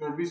24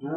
2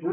2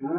2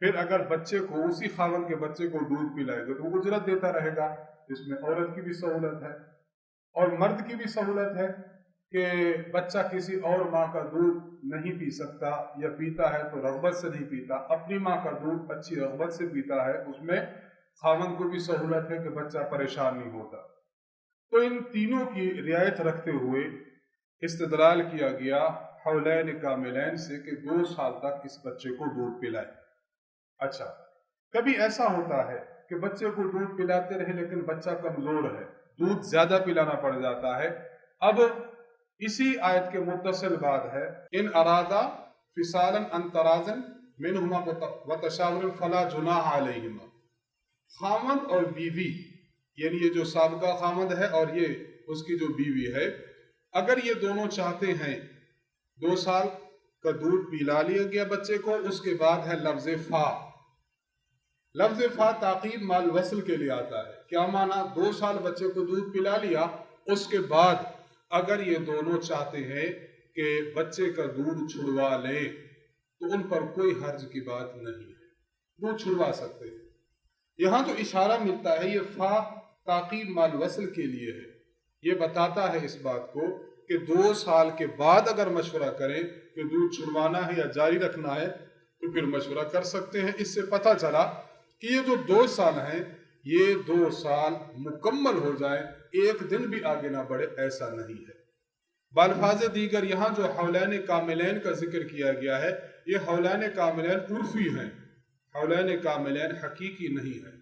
پھر اگر بچے کو اسی خاوند کے بچے کو دودھ پلائے گا تو وہ اجرت دیتا رہے گا. اس میں عورت کی بھی سہولت ہے اور مرد کی بھی سہولت ہے کہ بچہ کسی اور ماں کا دودھ نہیں پی سکتا، یا پیتا ہے تو رغبت سے نہیں پیتا، اپنی ماں کا دودھ اچھی رغبت سے پیتا ہے. اس میں خاوند کو بھی سہولت ہے کہ بچہ پریشان نہیں ہوتا. تو ان تینوں کی رعایت رکھتے ہوئے استدلال کیا گیا حولین کاملین سے کہ 2 سال تک اس بچے کو دودھ پلائے. اچھا، کبھی ایسا ہوتا ہے کہ بچے کو دودھ پلاتے رہے لیکن بچہ کمزور ہے، دودھ زیادہ پلانا پڑ جاتا ہے. اب اسی آیت کے متصل بعد ہے ان ارادہ فصالا عن تراض منہما وتشاور فلا جناح علیہما. خامند اور بیوی، یعنی یہ جو سابقہ خامند ہے اور یہ اس کی جو بیوی ہے، اگر یہ دونوں چاہتے ہیں 2 سال کا دودھ پلا لیا گیا بچے کو، اس کے بعد ہے لفظ فا. لفظ فا تعقیب مال وصل کے لیے آتا ہے. کیا معنی؟ 2 سال بچے کو دودھ پلا لیا، اس کے بعد اگر یہ دونوں چاہتے ہیں کہ بچے کا دودھ چھڑوا لیں تو ان پر کوئی حرج کی بات نہیں ہے، وہ چھڑوا سکتے ہیں. یہاں تو اشارہ ملتا ہے یہ فا تعقیب مال وصل کے لیے ہے. یہ بتاتا ہے اس بات کو کہ 2 سال کے بعد اگر مشورہ کریں کہ دودھ چھڑوانا ہے یا جاری رکھنا ہے تو پھر مشورہ کر سکتے ہیں. اس سے پتہ چلا کہ یہ جو 2 سال ہیں یہ 2 سال مکمل ہو جائیں، ایک دن بھی آگے نہ بڑھے، ایسا نہیں ہے. بالفاظ دیگر یہاں جو حولین کاملین کا ذکر کیا گیا ہے یہ حولین کاملین عرفی ہیں، حولین کاملین حقیقی نہیں ہیں.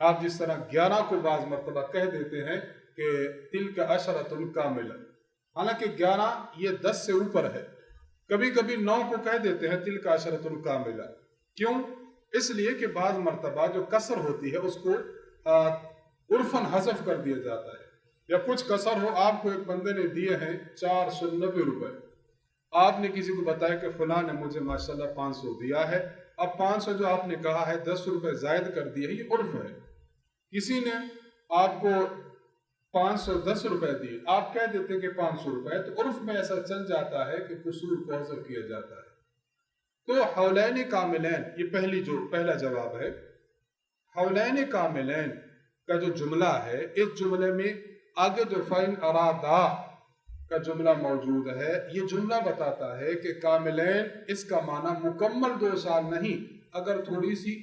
آپ جس طرح 11 کو بعض مرتبہ کہہ دیتے ہیں کہ تلک عشرۃ کاملہ، حالانکہ 11 یہ 10 سے اوپر ہے. کبھی کبھی 9 کو کہہ دیتے ہیں تلک عشرۃ کاملہ. کیوں؟ اس لیے کہ بعض مرتبہ جو کسر ہوتی ہے اس کو عرفاً حذف کر دیا جاتا ہے، یا کچھ کسر ہو. آپ کو ایک بندے نے دیے ہیں 490 روپے، آپ نے کسی کو بتایا کہ فلاں نے مجھے ماشاءاللہ 500 دیا ہے. اب 500 جو آپ نے کہا ہے 10 روپے زائد کر دیے، یہ عرف ہے. کسی نے آپ کو 510 روپے دیے، آپ کہہ دیتے ہیں کہ 500 روپے، تو عرف میں ایسا چل جاتا ہے کہ قصور کو حذف کیا جاتا ہے. تو حولین کاملین یہ پہلا جواب ہے. حولین کاملین کا جو جملہ ہے، اس جملے میں آگے جو فَإِنْ أَرَادَا کا جملہ موجود ہے، یہ جملہ بتاتا ہے کہ کاملین اس کا معنی مکمل 2 سال نہیں، اگر تھوڑی سی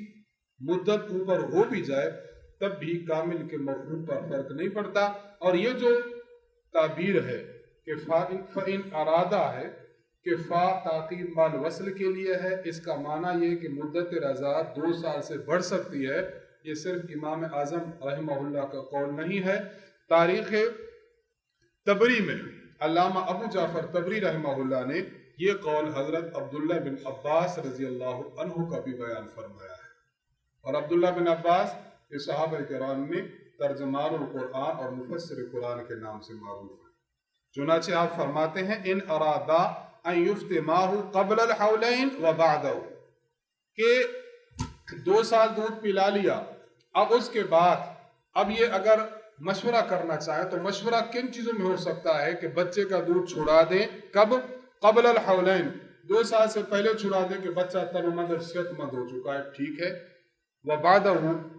مدت اوپر ہو بھی جائے تب بھی کامل کے مفہوم پر فرق نہیں پڑتا. اور یہ جو تعبیر ہے کہ فَإِنْ أَرَادَا ہے کہ فا تعقیب مال وصل کے لیے ہے، اس کا معنی یہ کہ مدت رضا 2 سال سے بڑھ سکتی ہے. یہ صرف امام اعظم رحمہ اللہ کا قول نہیں ہے. تاریخ تبری میں علامہ ابو جعفر تبری رحمہ اللہ نے یہ قول حضرت عبداللہ بن عباس رضی اللہ عنہ کا بھی بیان فرمایا ہے. اور عبداللہ بن عباس یہ صحابہ کرام میں ترجمان القرآن اور مفسر قرآن کے نام سے معروف ہے. چنانچہ آپ فرماتے ہیں ان ارادہ ان یفتماہ قبل الحولین و بعدہ، کہ 2 سال دودھ پلا لیا، اب اس کے بعد اب یہ اگر مشورہ کرنا چاہے تو مشورہ کن چیزوں میں ہو سکتا ہے کہ بچے کا دودھ چھڑا دیں. کب؟ قبل الحولین، 2 سال سے پہلے چھڑا دیں کہ بچہ تنمند اور صحت مند ہو چکا ہے، ٹھیک ہے. وبعدہ،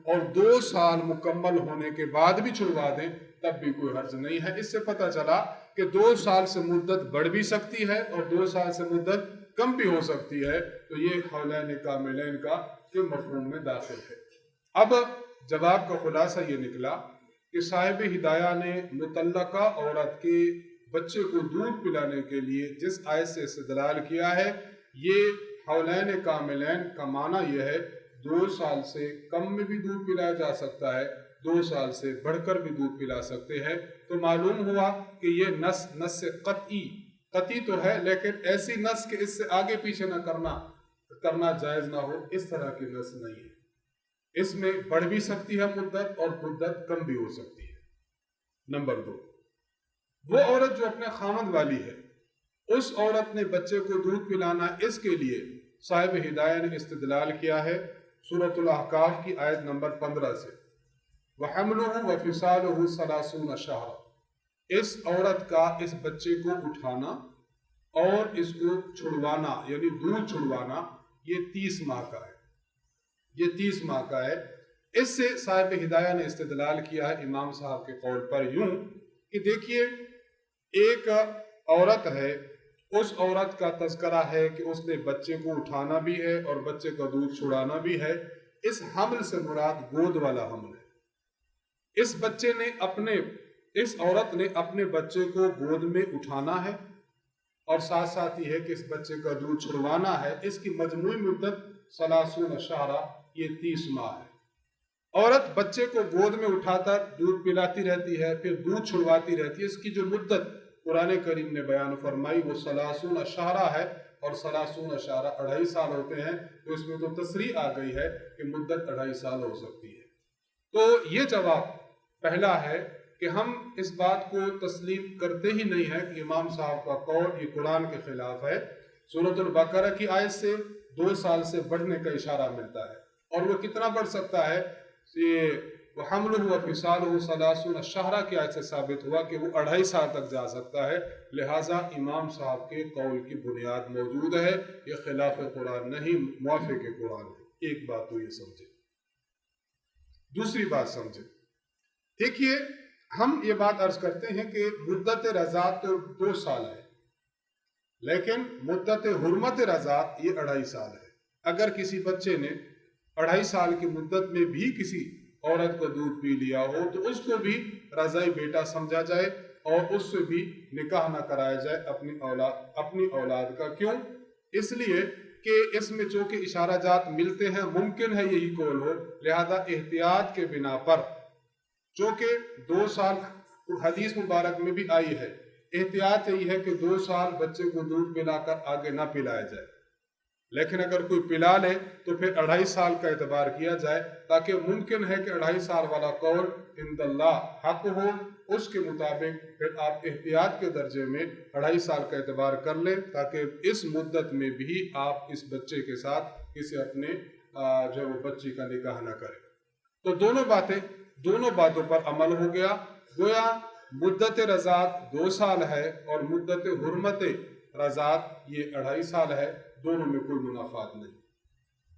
اور 2 سال مکمل ہونے کے بعد بھی چھڑوا دیں تب بھی کوئی حرج نہیں ہے. اس سے پتہ چلا کہ 2 سال سے مدت بڑھ بھی سکتی ہے اور 2 سال سے مدت کم بھی ہو سکتی ہے. تو یہ حولین کاملین کا کے مفہوم میں داخل ہے. اب جواب کا خلاصہ یہ نکلا کہ صاحب ہدایہ نے مطلقہ عورت کے بچے کو دودھ پلانے کے لیے جس آیت سے استدلال کیا ہے، یہ حولین کاملین کا معنی یہ ہے 2 سال سے کم میں بھی دودھ پلایا جا سکتا ہے، 2 سال سے بڑھ کر بھی دودھ پلا سکتے ہیں. تو معلوم ہوا کہ یہ نص قطعی تو ہے، لیکن ایسی نص کہ اس سے آگے پیچھے نہ کرنا جائز نہ ہو، اس طرح کی نص نہیں ہے. اس میں بڑھ بھی سکتی ہے مدت اور مدت کم بھی ہو سکتی ہے. نمبر 2، وہ عورت جو اپنے خامند والی ہے، اس عورت نے بچے کو دودھ پلانا، اس کے لیے صاحب ہدایہ نے استدلال کیا ہے سورۃ الاحقاف کی آیت نمبر 15 سے، وَحَمْلُهُ وَفِصَالُهُ 30 شَهْرًا، اس عورت کا اس بچے کو اٹھانا اور اس کو چھڑوانا یعنی دودھ چھڑوانا یہ 30 ماہ کا ہے. یہ 30 ماہ کا ہے۔ اس سے صاحب ہدایہ نے استدلال کیا ہے امام صاحب کے قول پر یوں کہ دیکھیے، ایک عورت ہے، اس عورت کا تذکرہ ہے کہ اس نے بچے کو اٹھانا بھی ہے اور بچے کا دودھ چھڑانا بھی ہے۔ اس حمل سے مراد گود والا حمل ہے۔ اس عورت نے اپنے بچے کو گود میں اٹھانا ہے اور ساتھ ساتھ یہ ہے کہ اس بچے کا دودھ چھڑوانا ہے۔ اس کی مجموعی مدت 30 شہرہ، یہ 30 ماہ ہے۔ عورت بچے کو گود میں اٹھا کر دودھ پلاتی رہتی ہے، پھر دودھ چھڑواتی رہتی ہے۔ اس کی جو مدت قرآن کریم نے بیان فرمائی وہ 30 شہرہ ہے، اور 30 شہرہ 2.5 سال ہوتے ہیں، تو اس میں تو تصریح آ گئی ہے کہ مدت 2.5 سال ہو سکتی ہے۔ تو یہ جواب پہلا ہے کہ ہم اس بات کو تسلیم کرتے ہی نہیں ہے کہ امام صاحب کا قول یہ قرآن کے خلاف ہے۔ سورۃ البقرہ کی آیت سے 2 سال سے بڑھنے کا اشارہ ملتا ہے، اور وہ کتنا بڑھ سکتا ہے؟ وَحَمْلُهُ وَفِصَالُهُ 30 شہرہ کی آیت سے ثابت ہوا کہ وہ 2.5 سال تک جا سکتا ہے۔ لہٰذا امام صاحب کے قول کی بنیاد موجود ہے، یہ خلاف قرآن نہیں، موافق قرآن ہے۔ ایک بات تو یہ سمجھے۔ دوسری بات سمجھے، دیکھیے ہم یہ بات عرض کرتے ہیں کہ مدت رضاعت تو 2 سال ہے، لیکن مدت حرمت رضاعت یہ 2.5 سال ہے۔ اگر کسی بچے نے 2.5 سال کی مدت میں بھی کسی عورت کو دودھ پی لیا ہو تو اس کو بھی رضائی بیٹا سمجھا جائے اور اس سے بھی نکاح نہ کرایا جائے اپنی اولاد کا۔ کیوں؟ اس لیے کہ اس میں چونکہ اشارہ جات ملتے ہیں، ممکن ہے یہی قول ہو، لہذا احتیاط کے بنا پر، چونکہ 2 سال حدیث مبارک میں بھی آئی ہے، احتیاط یہی ہے کہ 2 سال بچے کو دودھ پلا کر آگے نہ پلایا جائے، لیکن اگر کوئی پلا لے تو پھر 2.5 سال کا اعتبار کیا جائے، تاکہ ممکن ہے کہ 2.5 سال والا قول عند اللہ حق ہو، اس کے مطابق پھر آپ احتیاط کے درجے میں 2.5 سال کا اعتبار کر لیں، تاکہ اس مدت میں بھی آپ اس بچے کے ساتھ کسی اپنے جو بچی کا نکاح نہ کریں۔ تو دونوں باتوں پر عمل ہو گیا، گویا مدت رضاعت 2 سال ہے اور مدت حرمت رضاعت یہ 2.5 سال ہے، دونوں میں کوئی منافات نہیں۔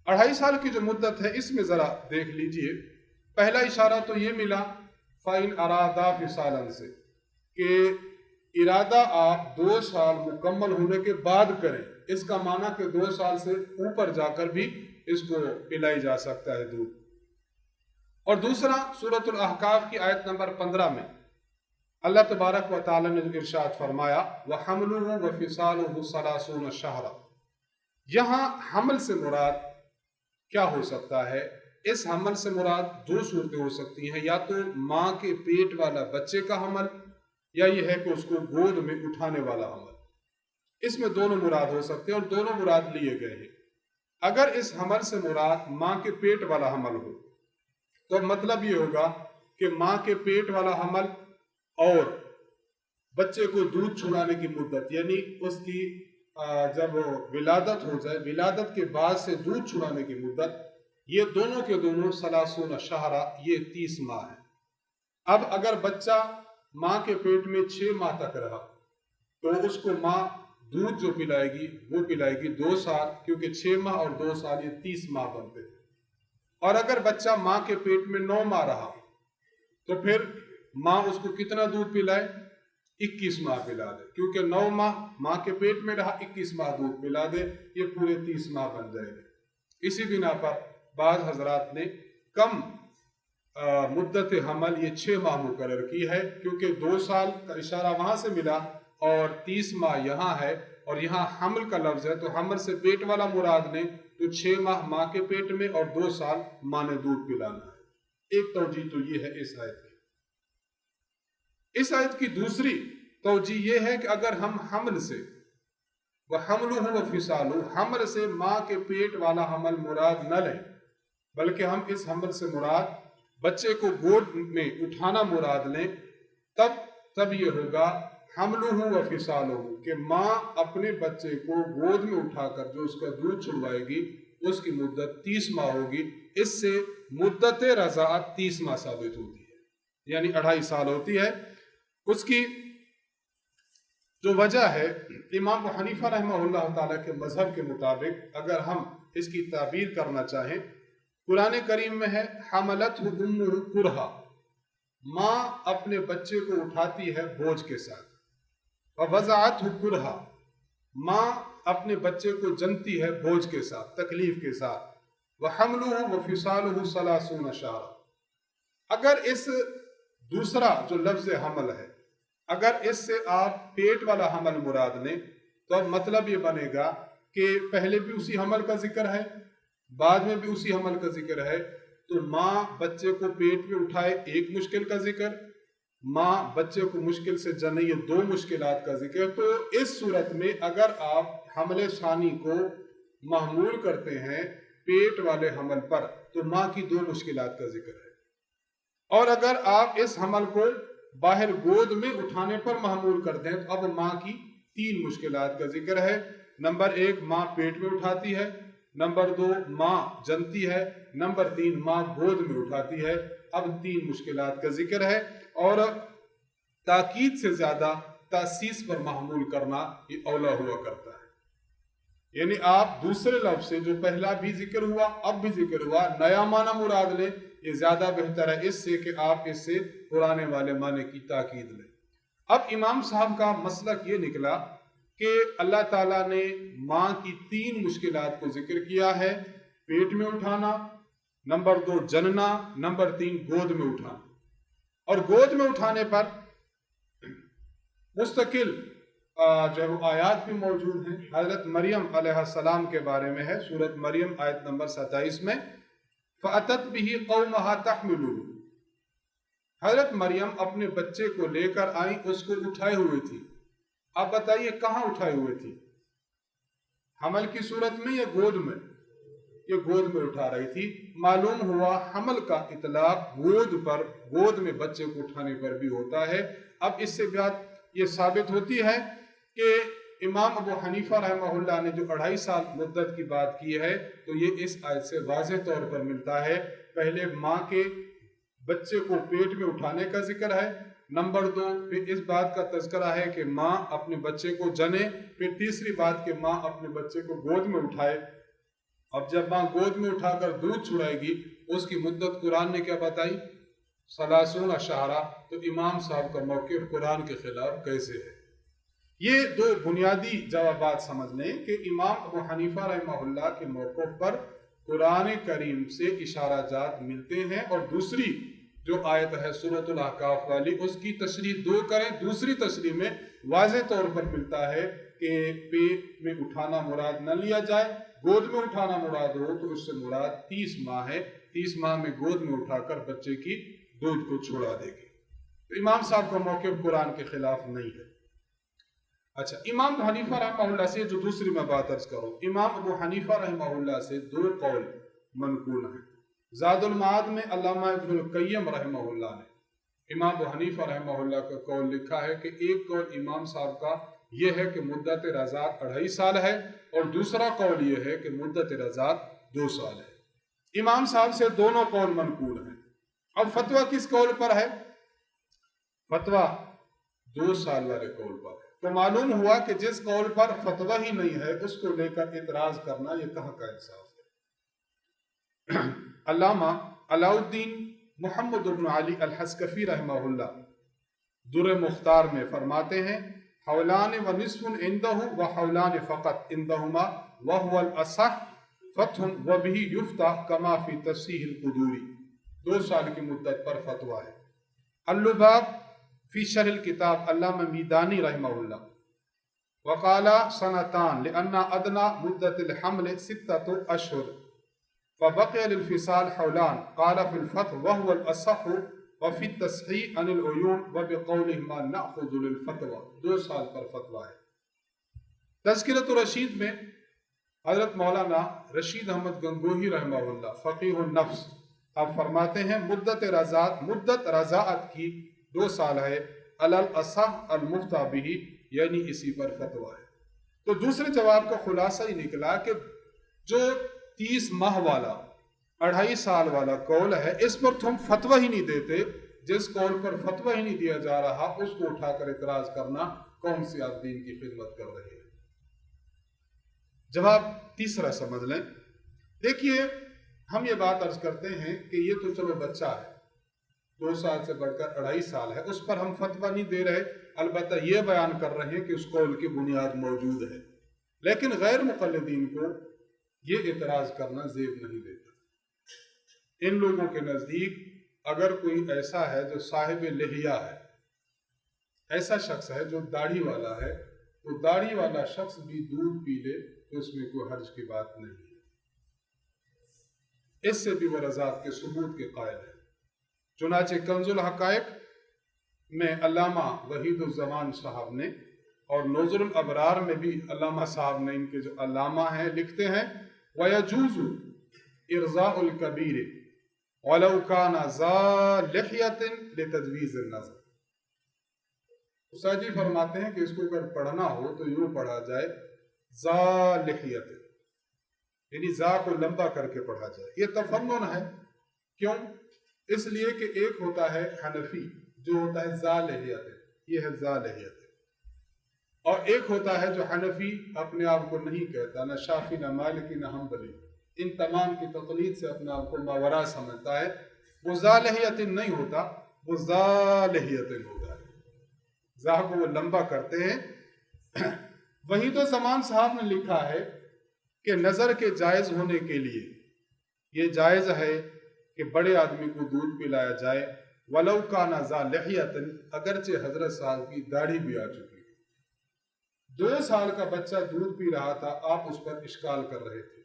2.5 سال کی جو مدت ہے اس میں ذرا دیکھ لیجئے، پہلا اشارہ تو یہ ملا فَإِنْ أَرَادَا فِصَالًا سے، کہ ارادہ آپ 2 سال مکمل ہونے کے بعد کریں۔ اس کا معنی کہ 2 سال سے اوپر جا کر بھی اس کو پلائی جا سکتا ہے دودھ۔ اور دوسرا سورۃ الاحقاف کی آیت نمبر 15 میں اللہ تبارک و تعالی نے ارشاد فرمایا وَحَمْلُهُ وَفِصَالُهُ 30 شہرًا۔ یہاں حمل سے مراد کیا ہو سکتا ہے؟ اس حمل سے مراد 2 صورتیں ہو سکتی ہیں، یا تو ماں کے پیٹ والا بچے کا حمل، یا یہ ہے کہ اس کو گود میں اٹھانے والا حمل۔ اس میں دونوں مراد ہو سکتے ہیں اور دونوں مراد لیے گئے ہیں۔ اگر اس حمل سے مراد ماں کے پیٹ والا حمل ہو تو مطلب یہ ہوگا کہ ماں کے پیٹ والا حمل اور بچے کو دودھ چھڑانے کی مدت، یعنی اس کی جب ولادت ہو جائے، ولادت کے بعد سے دودھ چھڑانے کی مدت، یہ دونوں کے دونوں 30 شہرہ، یہ 30 ماہ ہے۔ اب اگر بچہ ماں کے پیٹ میں 6 ماہ تک رہا تو اس کو ماں دودھ جو پلائے گی وہ پلائے گی 2 سال، کیونکہ 6 ماہ اور 2 سال یہ 30 ماہ بنتے ہیں۔ اور اگر بچہ ماں کے پیٹ میں 9 ماہ رہا تو پھر ماں اس کو کتنا دودھ پلائے؟ 21 ماہ پلا دے، کیونکہ 9 ماہ ماں کے پیٹ میں رہا، 21 ماہ دودھ پلا دے، یہ پورے 30 ماہ بن جائے گے۔ اسی بنا پر بعض حضرات نے کم مدت حمل یہ 6 ماہ مقرر کی ہے، کیونکہ 2 سال کا اشارہ وہاں سے ملا اور 30 ماہ یہاں ہے، اور یہاں حمل کا لفظ ہے تو حمل سے پیٹ والا مراد نے تو 6 ماہ ماں کے پیٹ میں اور 2 سال ماں نے دودھ پلانا ہے۔ ایک توجیہ تو یہ ہے اس آیت کی۔ اس آیت کی دوسری توجیہ یہ ہے کہ اگر ہم حمل سے وَحَمْلُهُ وَفِصَالُهُ، حمل سے ماں کے پیٹ والا حمل مراد نہ لیں، بلکہ ہم اس حمل سے مراد بچے کو گود میں اٹھانا مراد لیں، تب یہ ہوگا حَمْلُهُ وَفِصَالُهُ، کہ ماں اپنے بچے کو گود میں اٹھا کر جو اس کا دودھ چھڑوائے گی اس کی مدت 30 ماہ ہوگی۔ اس سے مدت رضاعت 30 ماہ ثابت ہوتی ہے، یعنی 2.5 سال ہوتی ہے۔ اس کی جو وجہ ہے امام ابو حنیفہ رحمہ اللہ تعالیٰ کے مذہب کے مطابق، اگر ہم اس کی تعبیر کرنا چاہیں قرآن کریم میں ہے حملت امہ کرہا، ماں اپنے بچے کو اٹھاتی ہے بوجھ کے ساتھ، ووضعتہ کرہا، ماں اپنے بچے کو جنتی ہے بوجھ کے ساتھ، تکلیف کے ساتھ، وحملہ وفصالہ 30 شہرا۔ اگر اس دوسرا جو لفظ حمل ہے، اگر اس سے آپ پیٹ والا حمل مراد لیں تو اب مطلب یہ بنے گا کہ پہلے بھی اسی حمل کا ذکر ہے، بعد میں بھی اسی حمل کا ذکر ہے، تو ماں بچے کو پیٹ میں اٹھائے ایک مشکل کا ذکر، ماں بچے کو مشکل سے جنے یہ 2 مشکلات کا ذکر۔ تو اس صورت میں اگر آپ حمل ثانی کو محمول کرتے ہیں پیٹ والے حمل پر تو ماں کی 2 مشکلات کا ذکر ہے، اور اگر آپ اس حمل کو باہر گود میں اٹھانے پر محمول کرتے ہیں تو اب ماں کی 3 مشکلات کا ذکر ہے۔ نمبر 1 ماں پیٹ میں اٹھاتی ہے، نمبر 2 ماں جنتی ہے، نمبر 3 ماں گود میں اٹھاتی ہے۔ اب 3 مشکلات کا ذکر ہے، اور تاکید سے زیادہ تاسیس پر محمول کرنا یہ اولا ہوا کرتا ہے۔ یعنی آپ دوسرے لفظ سے جو پہلا بھی ذکر ہوا اب بھی ذکر ہوا نیا معنی مراد لیں، یہ زیادہ بہتر ہے اس سے کہ آپ اس سے پرانے والے معنی کی تاکید لیں۔ اب امام صاحب کا مسلک یہ نکلا کہ اللہ تعالیٰ نے ماں کی 3 مشکلات کو ذکر کیا ہے، پیٹ میں اٹھانا، نمبر 2 جننا، نمبر 3 گود میں اٹھانا۔ اور گود میں اٹھانے پر مستقل جو ہے وہ آیات بھی موجود ہیں۔ حضرت مریم علیہ السلام کے بارے میں ہے، سورۃ مریم آیت نمبر 27 میں فَأَتَتْ بِهِ قَوْمَهَا تَحْمِلُهُ، حضرت مریم اپنے بچے کو لے کر آئیں، اس کو اٹھائے ہوئے تھی۔ آپ بتائیے کہاں اٹھائے ہوئے تھی، حمل کی صورت میں یا گود میں؟ یہ گود میں اٹھا رہی تھی۔ معلوم ہوا حمل کا اطلاق گود پر، گود میں بچے کو اٹھانے پر بھی ہوتا ہے۔ اب اس سے بات یہ ثابت ہوتی ہے کہ امام ابو حنیفہ رحمہ اللہ نے جو 2.5 سال مدت کی بات کی ہے تو یہ اس آیت سے واضح طور پر ملتا ہے۔ پہلے ماں کے بچے کو پیٹ میں اٹھانے کا ذکر ہے، نمبر 2 پھر اس بات کا تذکرہ ہے کہ ماں اپنے بچے کو جنے، پھر تیسری بات کہ ماں اپنے بچے کو گود میں اٹھائے۔ اب جب ماں گود میں اٹھا کر دودھ چھڑائے گی اس کی مدت قرآن نے کیا بتائی؟ 30 شہرا۔ تو امام صاحب کا موقف قرآن کے خلاف کیسے ہے؟ یہ 2 بنیادی جوابات سمجھ لیں کہ امام ابو حنیفہ رحمہ اللہ کے موقف پر قرآن کریم سے اشارہ جات ملتے ہیں، اور دوسری جو آیت ہے سورۃ الاحقاف والی اس کی تشریح 2 کریں، دوسری تشریح میں واضح طور پر ملتا ہے کہ پیٹ میں اٹھانا مراد نہ لیا جائے، گود میں اٹھانا مراد ہو تو اس سے مراد 30 ماہ ہے، 30 ماہ میں گود میں اٹھا کر بچے کی دودھ کو چھڑا دے گی۔ تو امام صاحب کا موقف قرآن کے خلاف نہیں ہے۔ اچھا، امام ابو حنیفہ رحمہ اللہ سے جو دوسری میں بات عرض کروں، امام ابو حنیفہ رحمہ اللہ سے 2 قول منقول ہیں۔ زاد المعاد میں علامہ ابن القیم رحمہ اللہ نے امام ابو حنیفہ رحمہ اللہ کا قول لکھا ہے کہ ایک قول امام صاحب کا یہ ہے کہ مدت رضاعت 2.5 سال ہے، اور دوسرا قول یہ ہے کہ مدت رضاعت 2 سال ہے۔ امام صاحب سے دونوں قول منقول ہیں۔ اب فتویٰ کس قول پر ہے؟ فتویٰ 2 سال والے قول پر ہے۔ تو معلوم ہوا کہ جس قول پر فتویٰ ہی نہیں ہے اس کو لے کر اعتراض کرنا یہ کہاں کا انصاف ہے؟ علامہ علاء الدین محمد بن علی الحسکفی رحمہ اللہ در مختار میں فرماتے ہیں حولان و نصف عندہ و حولان فقط عندہما وہو الاصح فتح و بھی یفتح کما فی تصحیح القدوری، 2 سال کی مدت پر فتویٰ ہے۔ اللباب فی شرح الکتاب علامہ میدانی رحمہ اللہ وقال سنتان لأن ادنى مدت الحمل 6 اشہر فبقي للفصال حولان، قال في الفتح وهو الاصح وفي التصحيح عن العيون وبقولهما نأخذ للفتوى، 2 سال پر فتویٰ ہے۔ تذکرۃ الرشید میں حضرت مولانا رشید احمد گنگوہی رحمہ اللہ فقیہ النفس آپ فرماتے ہیں مدت رضاعت کی 2 سال ہے، علی الاصح المفتى به، یعنی اسی پر فتویٰ ہے۔ تو دوسرے جواب کا خلاصہ ہی نکلا کہ جو 30 ماہ والا 2.5 سال والا قول ہے اس پر تم فتویٰ ہی نہیں دیتے، جس قول پر فتویٰ ہی نہیں دیا جا رہا اس کو اٹھا کر اعتراض کرنا کون سی آپ دین کی خدمت کر رہے ہیں؟ جواب تیسرا سمجھ لیں۔ دیکھیے ہم یہ بات عرض کرتے ہیں کہ یہ تو چلو بچہ ہے، 2 سال سے بڑھ کر 2.5 سال ہے، اس پر ہم فتویٰ نہیں دے رہے، البتہ یہ بیان کر رہے ہیں کہ اس قول کی بنیاد موجود ہے، لیکن غیر مقلدین کو یہ اعتراض کرنا زیب نہیں دیتا۔ ان لوگوں کے نزدیک اگر کوئی ایسا ہے جو صاحب لحیہ ہے، ایسا شخص ہے جو داڑھی والا ہے، تو داڑھی والا شخص بھی دودھ پی لے تو اس میں کوئی حرج کی بات نہیں ہے، اس سے بھی وہ رضاعت کے ثبوت کے قائل ہے۔ چنانچہ کنز الحقائق میں علامہ وحید الزمان صاحب نے اور نظر الابرار میں بھی علامہ صاحب نے، ان کے جو علامہ ہیں، لکھتے ہیں وَيَجُوزُ إِرْضَاءُ الْكَبِيرِ وَلَوْ كَانَ ذَا لِحْيَةٍ لِتَجْوِيزِ النَّظْرِ۔ اساجی فرماتے ہیں کہ اس کو اگر پڑھنا ہو تو یوں پڑھا جائے ذَا لِحْيَةٍ، یعنی ذا کو لمبا کر کے پڑھا جائے۔ یہ تفنن ہے، کیوں؟ اس لیے کہ ایک ہوتا ہے حنفی جو ہوتا ہے ذا لحیت، یہ ہے ذا لحیت، اور ایک ہوتا ہے جو حنفی اپنے آپ کو نہیں کہتا، نہ شافی نہ مالکی نہ حنبلی، ان تمام کی تقلید سے اپنے آپ کو ماورا سمجھتا ہے، وہ ذا لحیت نہیں ہوتا، وہ ذا لحیت ہوتا ہے، ذا کو وہ لمبا کرتے ہیں۔ وحید الزمان صاحب نے لکھا ہے کہ نظر کے جائز ہونے کے لیے یہ جائز ہے کہ بڑے آدمی کو دودھ پلایا جائے، وَلَوْ كَانَ ذَا لِحْيَةٍ، اگرچہ حضرت صاحب کی داڑھی بھی آ چکی ہے۔ 2 سال کا بچہ دودھ پی رہا تھا، آپ اس پر اشکال کر رہے تھے،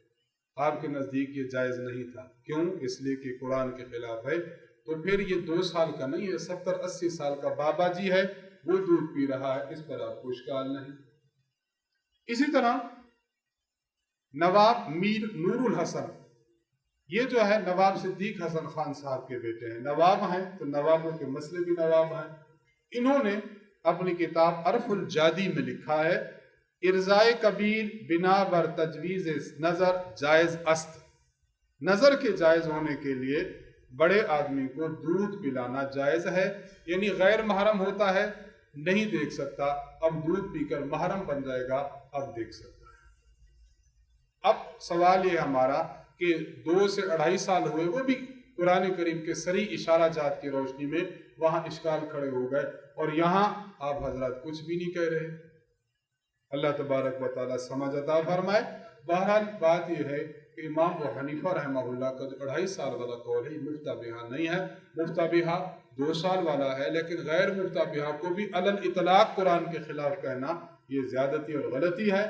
آپ کے نزدیک یہ جائز نہیں تھا، کیوں؟ اس لیے کہ قرآن کے خلاف ہے، تو پھر یہ 2 سال کا نہیں ہے، 70-80 سال کا بابا جی ہے، وہ دودھ پی رہا ہے، اس پر آپ کو اشکال نہیں۔ اسی طرح نواب میر نور الحسن، یہ جو ہے نواب صدیق حسن خان صاحب کے بیٹے ہیں، نواب ہیں تو نوابوں کے مسئلے بھی نواب ہیں۔ انہوں نے اپنی کتاب عرف الجادی میں لکھا ہے ارضائے کبیر بنا بر تجویز نظر جائز است، نظر کے جائز ہونے کے لیے بڑے آدمی کو دودھ پلانا جائز ہے، یعنی غیر محرم ہوتا ہے، نہیں دیکھ سکتا، اب دودھ پی کر محرم بن جائے گا، اب دیکھ سکتا ہے۔ اب سوال یہ ہمارا کہ 2 سے 2.5 سال ہوئے، وہ بھی قرآن کریم کے صریح اشارہ جات کی روشنی میں وہاں اشکال کھڑے ہو گئے، اور یہاں آپ حضرات کچھ بھی نہیں کہہ رہے۔ اللہ تبارک و تعالیٰ سمجھ عطا فرمائے۔ بہرحال بات یہ ہے کہ امام ابو حنیفہ رحمہ اللہ کا جو 2.5 سال والا قول ہے مفتہ بہا نہیں ہے، مفتہ بہا 2 سال والا ہے، لیکن غیر مفتہ بہا کو بھی علی الاطلاق قرآن کے خلاف کہنا یہ زیادتی اور غلطی ہے،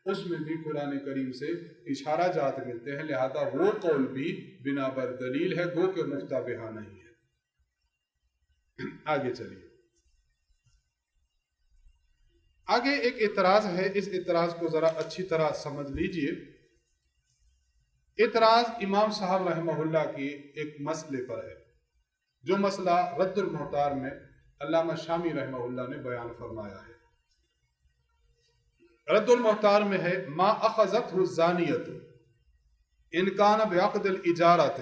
اس میں بھی قرآن کریم سے اشارہ جات ملتے ہیں، لہذا وہ قول بھی بنا بر دلیل ہے، گو کہ مفتہ بہا نہیں ہے۔ آگے چلیے، آگے ایک اعتراض ہے، اس اعتراض کو ذرا اچھی طرح سمجھ لیجئے۔ اعتراض امام صاحب رحمہ اللہ کی ایک مسئلے پر ہے، جو مسئلہ رد المحتار میں علامہ شامی رحمہ اللہ نے بیان فرمایا ہے۔ رد المحتار میں ہے ما اخذته الزانیۃ ان کان بعقد الاجارۃ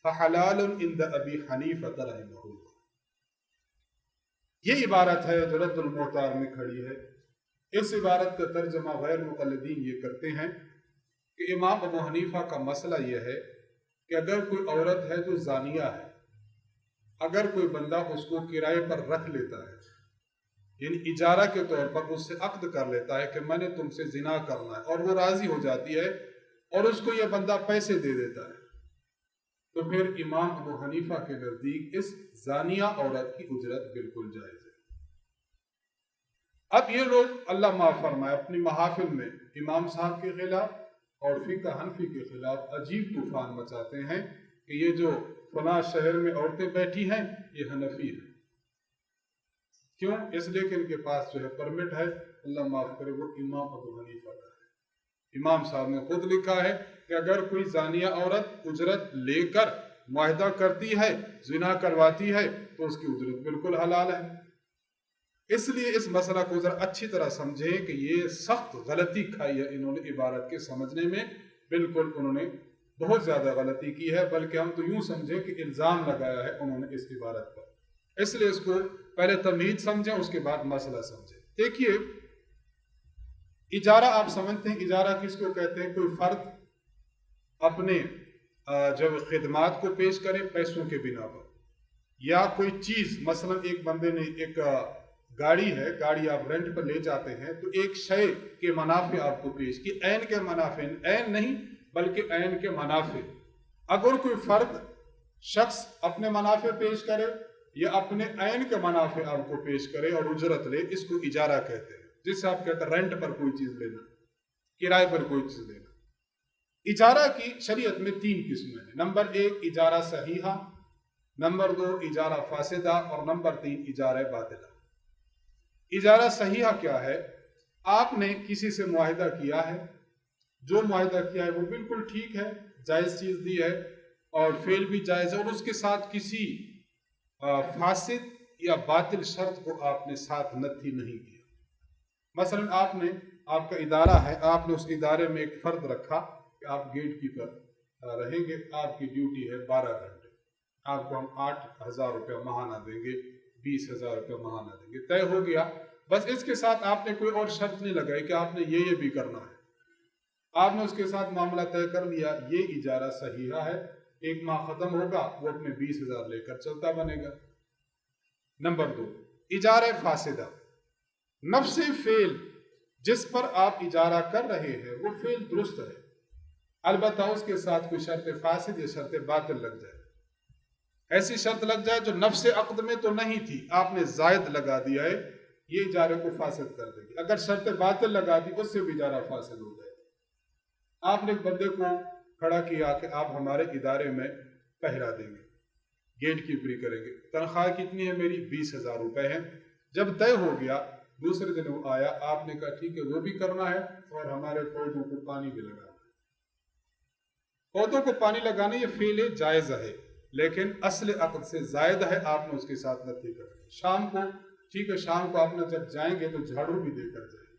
فحلال عند ابی حنیفہ رحمہ اللہ۔ یہ عبارت ہے جو رد المحتار میں کھڑی ہے۔ اس عبارت کا ترجمہ غیر مقلدین یہ کرتے ہیں کہ امام ابو حنیفہ کا مسئلہ یہ ہے کہ اگر کوئی عورت ہے جو زانیہ ہے، اگر کوئی بندہ اس کو کرائے پر رکھ لیتا ہے، یعنی اجارہ کے طور پر اس سے عقد کر لیتا ہے کہ میں نے تم سے زنا کرنا ہے، اور وہ راضی ہو جاتی ہے اور اس کو یہ بندہ پیسے دے دیتا ہے، تو پھر امام ابو حنیفہ کے نزدیک اس زانیہ عورت کی اجرت بالکل جائز ہے۔ اب یہ لوگ اللہ معاف فرمائے اپنی محافل میں امام صاحب کے خلاف اور فقہ حنفی کے خلاف عجیب طوفان مچاتے ہیں کہ یہ جو فلاں شہر میں عورتیں بیٹھی ہیں یہ حنفی ہیں۔ کیوں؟ اس لیے کہ ان کے پاس جو ہے پرمٹ ہے، اللہ معاف کرے وہ امام ابو حنیفہ کا ہے۔ امام صاحب نے خود لکھا ہے کہ اگر کوئی زانیہ عورت اجرت لے کر معاہدہ کرتی ہے، زنا کرواتی ہے، تو اس کی اجرت بالکل حلال ہے۔ اس لیے اس مسئلہ کو ذرا اچھی طرح سمجھیں کہ یہ سخت غلطی کھائی ہے انہوں نے عبارت کے سمجھنے میں، بالکل انہوں نے بہت زیادہ غلطی کی ہے، بلکہ ہم تو یوں سمجھیں کہ الزام لگایا ہے انہوں نے اس عبارت پر۔ اس لیے اس کو پہلے تمہید سمجھیں، اس کے بعد مسئلہ سمجھیں۔ دیکھیے، اجارہ آپ سمجھتے ہیں، اجارہ کس کو کہتے ہیں؟ کوئی فرد اپنے جب خدمات کو پیش کرے پیسوں کے بنا پر، یا کوئی چیز، مثلا ایک بندے نے ایک گاڑی ہے، گاڑی آپ رینٹ پر لے جاتے ہیں، تو ایک شے کے منافع آپ کو پیش کی، عین کے منافع، عین نہیں بلکہ عین کے منافع۔ اگر کوئی فرد شخص اپنے منافع پیش کرے یا اپنے عین کے منافع آپ کو پیش کرے اور اجرت لے، اس کو اجارہ کہتے ہیں، جس سے آپ کہتے ہیں رینٹ پر کوئی چیز لینا، کرائے پر کوئی چیز لینا۔ اجارہ کی شریعت میں 3 قسمیں ہیں۔ نمبر 1 اجارہ صحیحہ، نمبر 2 اجارہ فاسدہ، اور نمبر 3 اجارہ باطلہ۔ اجارہ صحیحہ کیا ہے؟ آپ نے کسی سے معاہدہ کیا ہے، جو معاہدہ کیا ہے وہ بالکل ٹھیک ہے، جائز چیز دی ہے اور فعل بھی جائز ہے، اور اس کے ساتھ کسی فاسد یا باطل شرط کو آپ نے ساتھ نتھی نہیں کیا۔ مثلا آپ کا ادارہ ہے، آپ نے اس ادارے میں ایک فرد رکھا کہ آپ گیٹ کیپر رہیں گے، آپ کی ڈیوٹی ہے 12 گھنٹے، آپ کو ہم 8,000 روپیہ ماہانہ دیں گے، 20,000 روپیہ ماہانہ دیں گے، طے ہو گیا۔ بس اس کے ساتھ آپ نے کوئی اور شرط نہیں لگائی کہ آپ نے یہ بھی کرنا ہے، آپ نے اس کے ساتھ معاملہ طے کر لیا، یہ اجارہ صحیحہ ہے، 1 ماہ ختم ہوگا وہ اپنے 20,000 لے کر چلتا بنے گا۔ نمبر 2 اجارہ فاسدہ، نفس فعل جس پر آپ اجارہ کر رہے ہیں وہ فعل درست ہے، البتہ اس کے ساتھ کوئی شرط فاسد یا شرط باطل لگ جائے، ایسی شرط لگ جائے جو نفس عقد میں تو نہیں تھی، آپ نے زائد لگا دیا ہے، یہ اجارے کو فاسد کر دے گی۔ اگر شرط باطل لگا دی اس سے بھی اجارہ فاسد ہو جائے گا۔ آپ نے ایک بندے کو کھڑا کیا کہ آپ ہمارے ادارے میں پہرا دیں گے، گیٹ کیپری کریں گے، تنخواہ کتنی ہے میری؟ 20,000 روپے ہیں۔ جب طے ہو گیا دوسرے دن وہ آیا، آپ نے کہا ٹھیک ہے وہ بھی کرنا ہے اور ہمارے پودوں کو پانی بھی لگانا ہے۔ پودوں کو پانی لگانا یہ فعل جائز ہے لیکن اصل عقد سے زائد ہے، آپ نے اس کے ساتھ نتھی کرنی۔ شام کو ٹھیک ہے، شام کو آپ نے جب جائیں گے تو جھاڑو بھی دے کر جائیں گے۔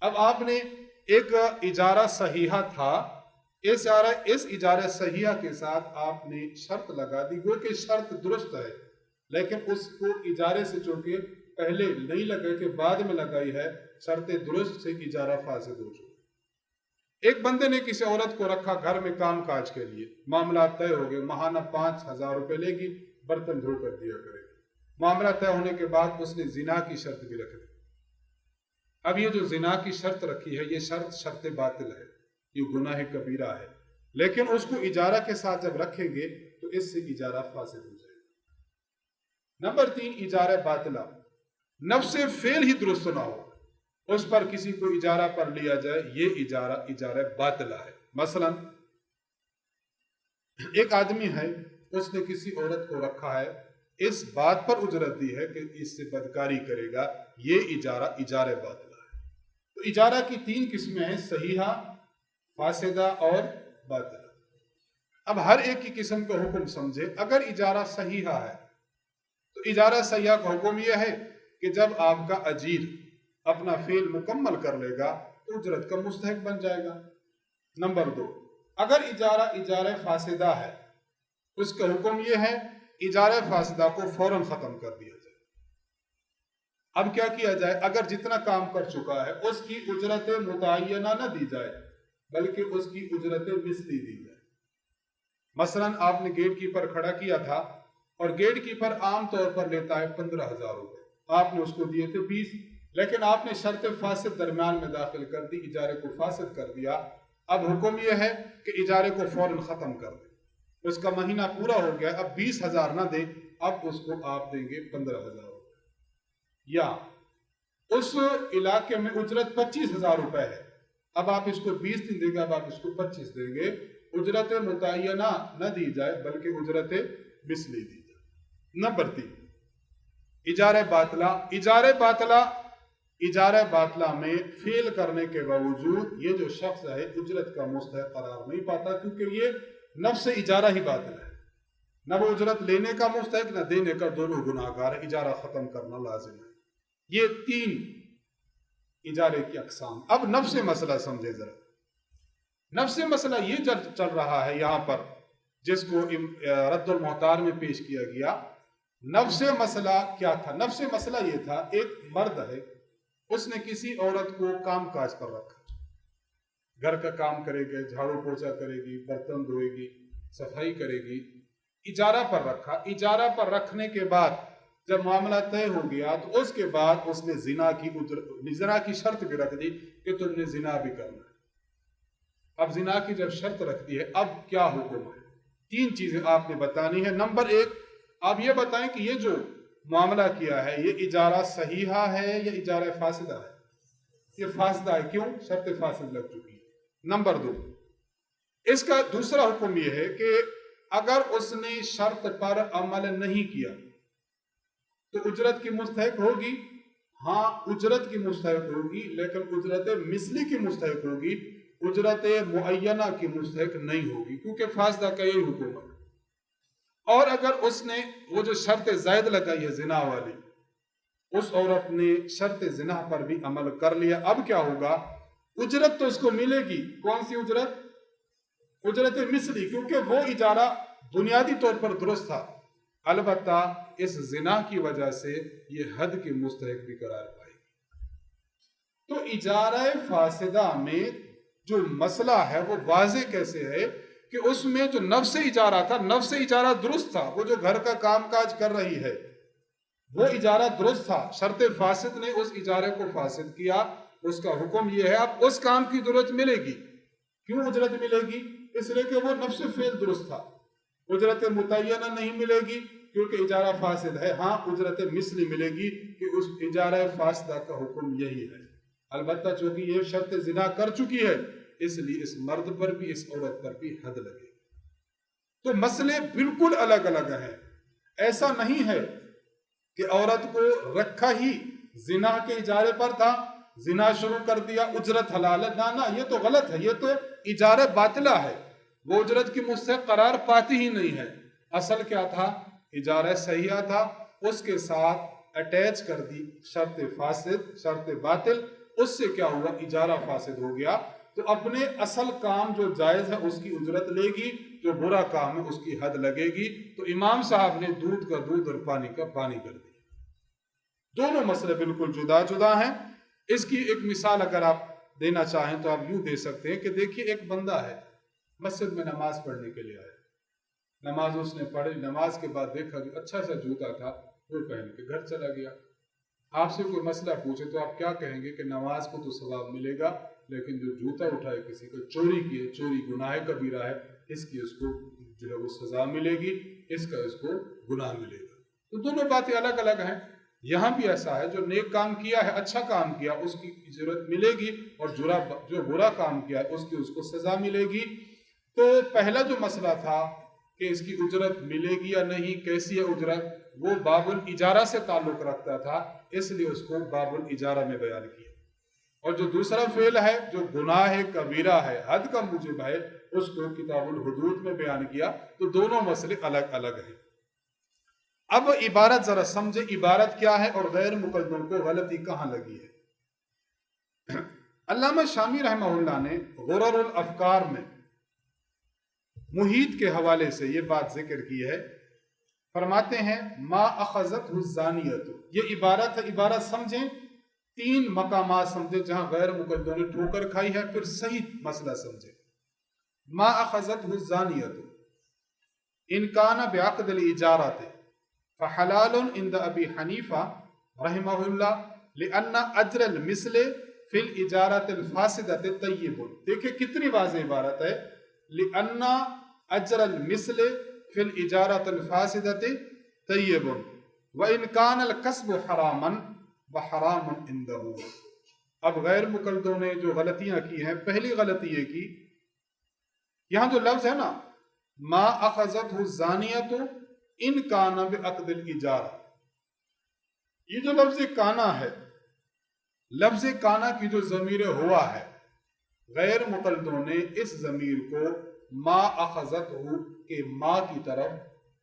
اب آپ نے ایک اجارہ صحیحہ تھا، اس اجارہ صحیحہ کے ساتھ آپ نے شرط لگا دی، گو کہ شرط درست ہے لیکن اس کو اجارے سے چونکہ پہلے نہیں لگائی تھے بعد میں لگائی ہے، شرط درست سے اجارہ فاسد ہو چکا۔ ایک بندے نے کسی عورت کو رکھا گھر میں کام کاج کے لیے، معاملات طے ہو گئے، ماہانہ 5,000 روپے لے گی، برتن دھو کر دیا کرے گی۔ معاملہ طے ہونے کے بعد اس نے زنا کی شرط بھی رکھ دی۔ اب یہ جو زنا کی شرط رکھی ہے یہ شرط باطل ہے، یہ گناہ کبیرہ ہے، لیکن اس کو اجارہ کے ساتھ جب رکھیں گے تو اس سے اجارہ فاسد ہو جائے گا۔ نمبر 3 اجارہ باطلہ، نفس فعل ہی درست نہ ہو، اس پر کسی کو اجارہ پر لیا جائے، یہ اجارہ باطلہ ہے۔ مثلا ایک آدمی ہے، اس نے کسی عورت کو رکھا ہے، اس بات پر اجرت دی ہے کہ اس سے بدکاری کرے گا، یہ اجارہ باطلہ ہے۔ تو اجارہ کی 3 قسمیں ہیں، صحیحہ، فاسدہ اور باطلہ۔ اب ہر ایک کی قسم کا حکم سمجھے۔ اگر اجارہ صحیحہ ہے تو اجارہ صحیحہ کا حکم یہ ہے کہ جب آپ کا اجیر اپنا فعل مکمل کر لے گا تو اجرت کا مستحق بن جائے گا۔ نمبر 2 اگر اجارہ فاسدہ ہے، اس کا حکم یہ ہے اجارہ فاسدہ کو فوراً ختم کر دیا جائے۔ اب کیا کیا جائے؟ اگر جتنا کام کر چکا ہے اس کی اجرت متعینہ نہ دی جائے بلکہ اس کی اجرت مثلی دی جائے۔ مثلا آپ نے گیٹ کیپر کھڑا کیا تھا اور گیٹ کیپر عام طور پر لیتا ہے 15,000 روپے، آپ نے اس کو دیے تھے 20، لیکن آپ نے شرط فاسد درمیان میں داخل کر دی، اجارے کو فاسد کر دیا۔ اب حکم یہ ہے کہ اجارے کو فوراً ختم کر دیں، اس کا مہینہ پورا ہو گیا، اب 20,000 نہ دیں، اب اس کو آپ دیں گے 15,000 روپے، یا اس علاقے میں اجرت 25,000 روپے ہے، اب آپ اس کو 20 دن دیں گے، اب آپ اس کو 25 دیں گے۔ اجرت متعینہ نہ دی جائے بلکہ اجرت مثلی دی جائے۔ نمبر 3 اجارہ باطلہ، اجارہ باطلہ میں فعل کرنے کے باوجود یہ جو شخص ہے اجرت کا مستحق قرار نہیں پاتا، کیونکہ یہ نفس اجارہ ہی باطل ہے، نہ وہ اجرت لینے کا مستحق نہ دینے کا، دونوں گناہگار ہے، اجارہ ختم کرنا لازم ہے۔ یہ 3 اجارے کی اقسام۔ اب نفس مسئلہ سمجھے ذرا۔ نفس مسئلہ یہ چل رہا ہے یہاں پر، جس کو رد المحتار میں پیش کیا گیا۔ نفس مسئلہ کیا تھا؟ نفس مسئلہ یہ تھا، ایک مرد ہے، اس نے کسی عورت کو کام کاج پر رکھا، گھر کا کام کرے گی، جھاڑو پوچھا کرے گی، برتن دھوئے گی، صفائی کرے گی، اجارہ پر رکھا۔ اجارہ پر رکھنے کے بعد جب معاملہ طے ہو گیا تو اس کے بعد اس نے زنا کی شرط بھی رکھ دی کہ تم نے زنا بھی کرنا ہے۔ اب زنا کی جب شرط رکھ دی ہے، اب کیا حکم ہے؟ 3 چیزیں آپ نے بتانی ہے۔ نمبر 1، آپ یہ بتائیں کہ یہ جو معاملہ کیا ہے یہ اجارہ صحیحہ ہے یا اجارہ فاسدہ ہے؟ یہ فاسدہ ہے، کیوں؟ شرط فاسد لگ چکی ہے۔ نمبر 2، اس کا دوسرا حکم یہ ہے کہ اگر اس نے شرط پر عمل نہیں کیا تو اجرت کی مستحق ہوگی؟ ہاں، اجرت کی مستحق ہوگی، لیکن اجرت مثلی کی مستحق ہوگی، اجرت معینہ کی مستحق نہیں ہوگی، کیونکہ فاسدہ کا یہی حکم ہے۔ اور اگر اس نے وہ جو شرط زائد لگائی ہے زنا والی، اس عورت نے شرط زنا پر بھی عمل کر لیا، اب کیا ہوگا؟ اجرت تو اس کو ملے گی۔ کون سی اجرت؟ اجرت مثلی، کیونکہ وہ اجارہ بنیادی طور پر درست تھا، البتہ اس زنا کی وجہ سے یہ حد کی مستحق بھی قرار پائے گی۔ تو اجارہ فاسدہ میں جو مسئلہ ہے وہ واضح کیسے ہے کہ اس میں جو نفس اجارہ تھا، نفس اجارہ درست تھا، وہ جو گھر کا کام کاج کر رہی ہے وہ اجارہ درست تھا، شرط فاسد نے اس اجارے کو فاسد کیا۔ اس کا حکم یہ ہے اب اس کام کی اجرت ملے گی۔ کیوں اجرت ملے گی؟ اس لیے کہ وہ نفس فعل درست تھا۔ اجرت متعینہ نہیں ملے گی کیونکہ اجارہ فاسد ہے، ہاں اجرت مثلی ملے گی کہ اس اجارہ فاسدہ کا حکم یہی ہے۔ البتہ چونکہ یہ شرط زنا کر چکی ہے اس لیے اس مرد پر بھی اس عورت پر بھی حد لگے گی۔ تو مسئلے بالکل الگ الگ ہیں۔ ایسا نہیں ہے کہ عورت کو رکھا ہی زنا کے اجارے پر تھا، زنا شروع کر دیا، اجرت حلال ہے، نہ یہ تو غلط ہے، یہ تو اجارہ باطلہ ہے، وہ اجرت کی مستحق قرار پاتی ہی نہیں ہے۔ اصل کیا تھا؟ اجارہ صحیحہ تھا، اس کے ساتھ اٹیچ کر دی شرط فاسد، شرط باطل، اس سے کیا ہوا؟ اجارہ فاسد ہو گیا۔ تو اپنے اصل کام جو جائز ہے اس کی اجرت لے گی، جو برا کام ہے اس کی حد لگے گی۔ تو امام صاحب نے دودھ کا دودھ اور پانی کا پانی کر دیا۔ دونوں مسئلے بالکل جدا جدا ہیں۔ اس کی ایک مثال اگر آپ دینا چاہیں تو آپ یوں دے سکتے ہیں کہ دیکھیے ایک بندہ ہے، مسجد میں نماز پڑھنے کے لیے آیا، نماز اس نے پڑھی، نماز کے بعد دیکھا جو اچھا سا جوتا تھا وہ پہن کے گھر چلا گیا۔ آپ سے کوئی مسئلہ پوچھے تو آپ کیا کہیں گے کہ نماز کو تو ثواب ملے گا، لیکن جو جوتا اٹھائے کسی کو، چوری کی ہے، چوری گناہ کبیرہ ہے، اس کی اس کو جو ہے وہ سزا ملے گی، اس کا اس کو گناہ ملے گا۔ تو دونوں باتیں الگ الگ ہیں۔ یہاں بھی ایسا ہے، جو نیک کام کیا ہے، اچھا کام کیا، اس کی اجرت ملے گی، اور جو برا کام کیا ہے اس کی اس کو سزا ملے گی۔ تو پہلا جو مسئلہ تھا کہ اس کی اجرت ملے گی یا نہیں، کیسی ہے اجرت، وہ باب الاجارہ سے تعلق رکھتا تھا، اس لیے اس کو باب الاجارہ میں بیان کیا۔ اور جو دوسرا فعل ہے جو گناہ کبیرہ ہے، حد کا موجب ہے، اس کو کتاب الحدود میں بیان کیا۔ تو دونوں مسئلے الگ الگ ہیں۔ اب عبارت ذرا سمجھے، عبارت کیا ہے اور غیر مقدم کو غلطی کہاں لگی ہے۔ علامہ شامی رحمہ اللہ نے غرر الافکار میں محیط کے حوالے سے یہ بات ذکر کی ہے، فرماتے ہیں ما اخذت الزانیت، یہ عبارت ہے، عبارت سمجھیں، 3 مقامات سمجھیں جہاں غیر مقدم نے ٹھوکر کھائی ہے، پھر صحیح مسئلہ سمجھیں۔ ما اخذت الزانیت ان کان بعقد الاجارۃ فحلال عند ابی حنیفہ رحمہ اللہ لأن اجر المثل فی الاجارۃ الفاسدۃ طیب۔ دیکھیں کتنی واضح عبارت ہے، لأن اجر المثل فی الاجارۃ الفاسدۃ طیب وان کان الکسب حراما وحرام عنده۔ اب غیر مقلدوں نے جو غلطیاں کی ہیں، پہلی غلطی یہ کی، یہاں جو لفظ ہے نا ما اخذتہ الزانیۃ ان کانا بعقد الاجارہ، یہ جو لفظ کانا ہے، لفظ کانا کی جو ضمیر ہوا ہے، غیر مقلدوں نے اس ضمیر کو ما اخذتہ کے ما کی طرف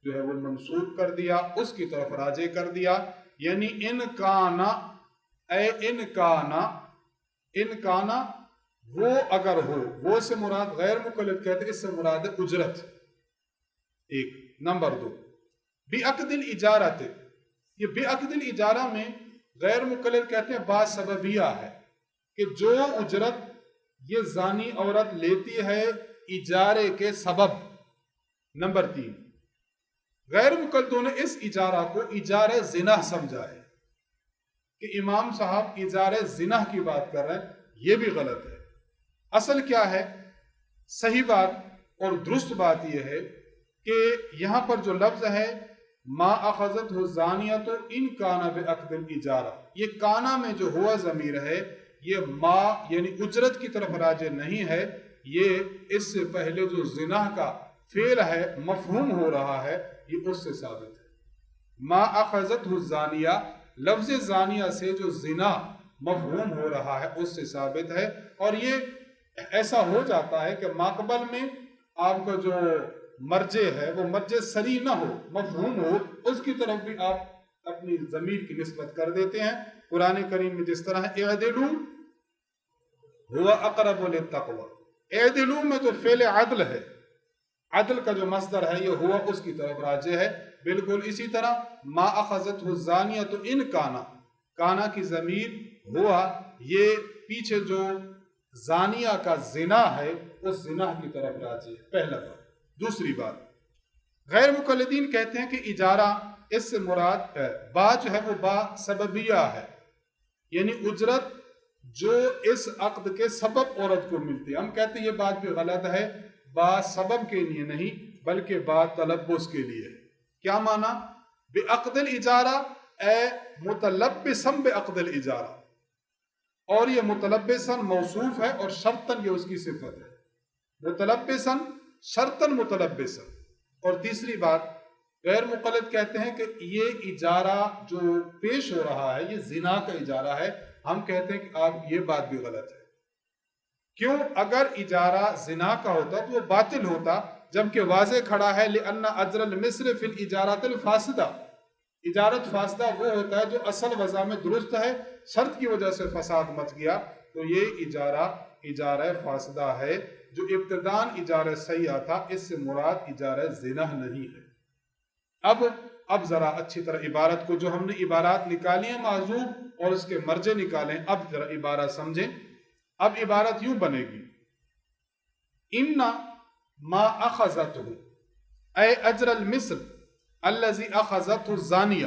جو ہے وہ منسوب کر دیا، اس کی طرف راجع کر دیا، یعنی ان کانا، اے ان کانا وہ اگر ہو، وہ سے مراد غیر مقلد کہتے ہیں، اس سے مراد ہے اجرت، ایک۔ نمبر 2 بعقد الاجارۃ، یہ بعقد الاجارہ میں غیر مقلد کہتے ہیں با سببیہ ہے، کہ جو اجرت یہ زانی عورت لیتی ہے اجارے کے سبب۔ نمبر 3، غیر مقلدوں نے اس اجارہ کو اجارہ زنا سمجھا ہے کہ امام صاحب اجارہ زنا کی بات کر رہے ہیں، یہ بھی غلط ہے۔ اصل کیا ہے؟ صحیح بات اور درست بات یہ ہے کہ یہاں پر جو لفظ ہے ما اخذتہ الزانیۃ ان کان بعقد الاجارہ، یہ کانا میں جو ہوا ضمیر ہے یہ ما یعنی اجرت کی طرف راجع نہیں ہے، یہ اس سے پہلے جو زنا کا فعل ہے مفہوم ہو رہا ہے یہ اس سے ثابت ہے۔ ما اخذتہ الزانیہ، لفظ زانیہ سے جو زنا مفہوم ہو رہا ہے اس سے ثابت ہے، اور یہ ایسا ہو جاتا ہے کہ ماقبل میں آپ کا جو مرجع ہے وہ مرجع صریح نہ ہو، مفہوم ہو، اس کی طرف بھی آپ اپنی ضمیر کی نسبت کر دیتے ہیں۔ قرآن کریم میں جس طرح اعدلوا هو اقرب للتقوی، اعدلوا میں جو فعل عدل ہے، عدل کا جو مصدر ہے یہ ہوا اس کی طرف راجع ہے۔ بالکل اسی طرح ما اخذتہ الزانیۃ ان کانا، کانا کی ضمیر ہوا یہ پیچھے جو زانیہ کا زنا ہے اس زنا کی طرف راجع ہے، پہلا بات۔ دوسری بات، غیر مقلدین کہتے ہیں کہ اجارہ اس سے مراد با جو ہے وہ با سببیہ ہے، یعنی اجرت جو اس عقد کے سبب عورت کو ملتی ہے۔ ہم کہتے ہیں یہ بات بھی غلط ہے، با سبب کے لیے نہیں بلکہ با تلبس کے لیے ہے۔ کیا معنی؟ بعقد الاجارہ اے متلبسا بعقد الاجارہ، اور یہ متلبسا موصوف ہے اور شرطاً یہ اس کی صفت ہے، متلبسا شرطاً متلبسا۔ اور تیسری بات، غیر مقلد کہتے ہیں کہ یہ اجارہ جو پیش ہو رہا ہے یہ زنا کا اجارہ ہے۔ ہم کہتے ہیں کہ آپ یہ بات بھی غلط ہے۔ کیوں؟ اگر اجارہ زنا کا ہوتا تو وہ باطل ہوتا، جبکہ واضح کھڑا ہے لِأَنَّ أَجْرَ الْمِثْلِ فِي الْإِجَارَةِ الْفَاسِدَةِ، اجارت فاسدہ وہ ہوتا ہے جو اصل وضع میں درست ہے، شرط کی وجہ سے فساد مچ گیا، تو یہ اجارہ فاسدہ ہے۔ جو ابتداً اجارہ صحیحہ تھا اس سے مراد اجارہ زنا نہیں ہے۔ اب ذرا اچھی طرح عبارت کو، جو ہم نے عبارات نکالی ہیں معذوب اور اس کے مرجع نکالیں، اب ذرا عبارت سمجھیں۔ اب عبارت یوں بنے گی، ان ما اخذتہ اے اجر المثل الذی اخذتہ الزانیہ،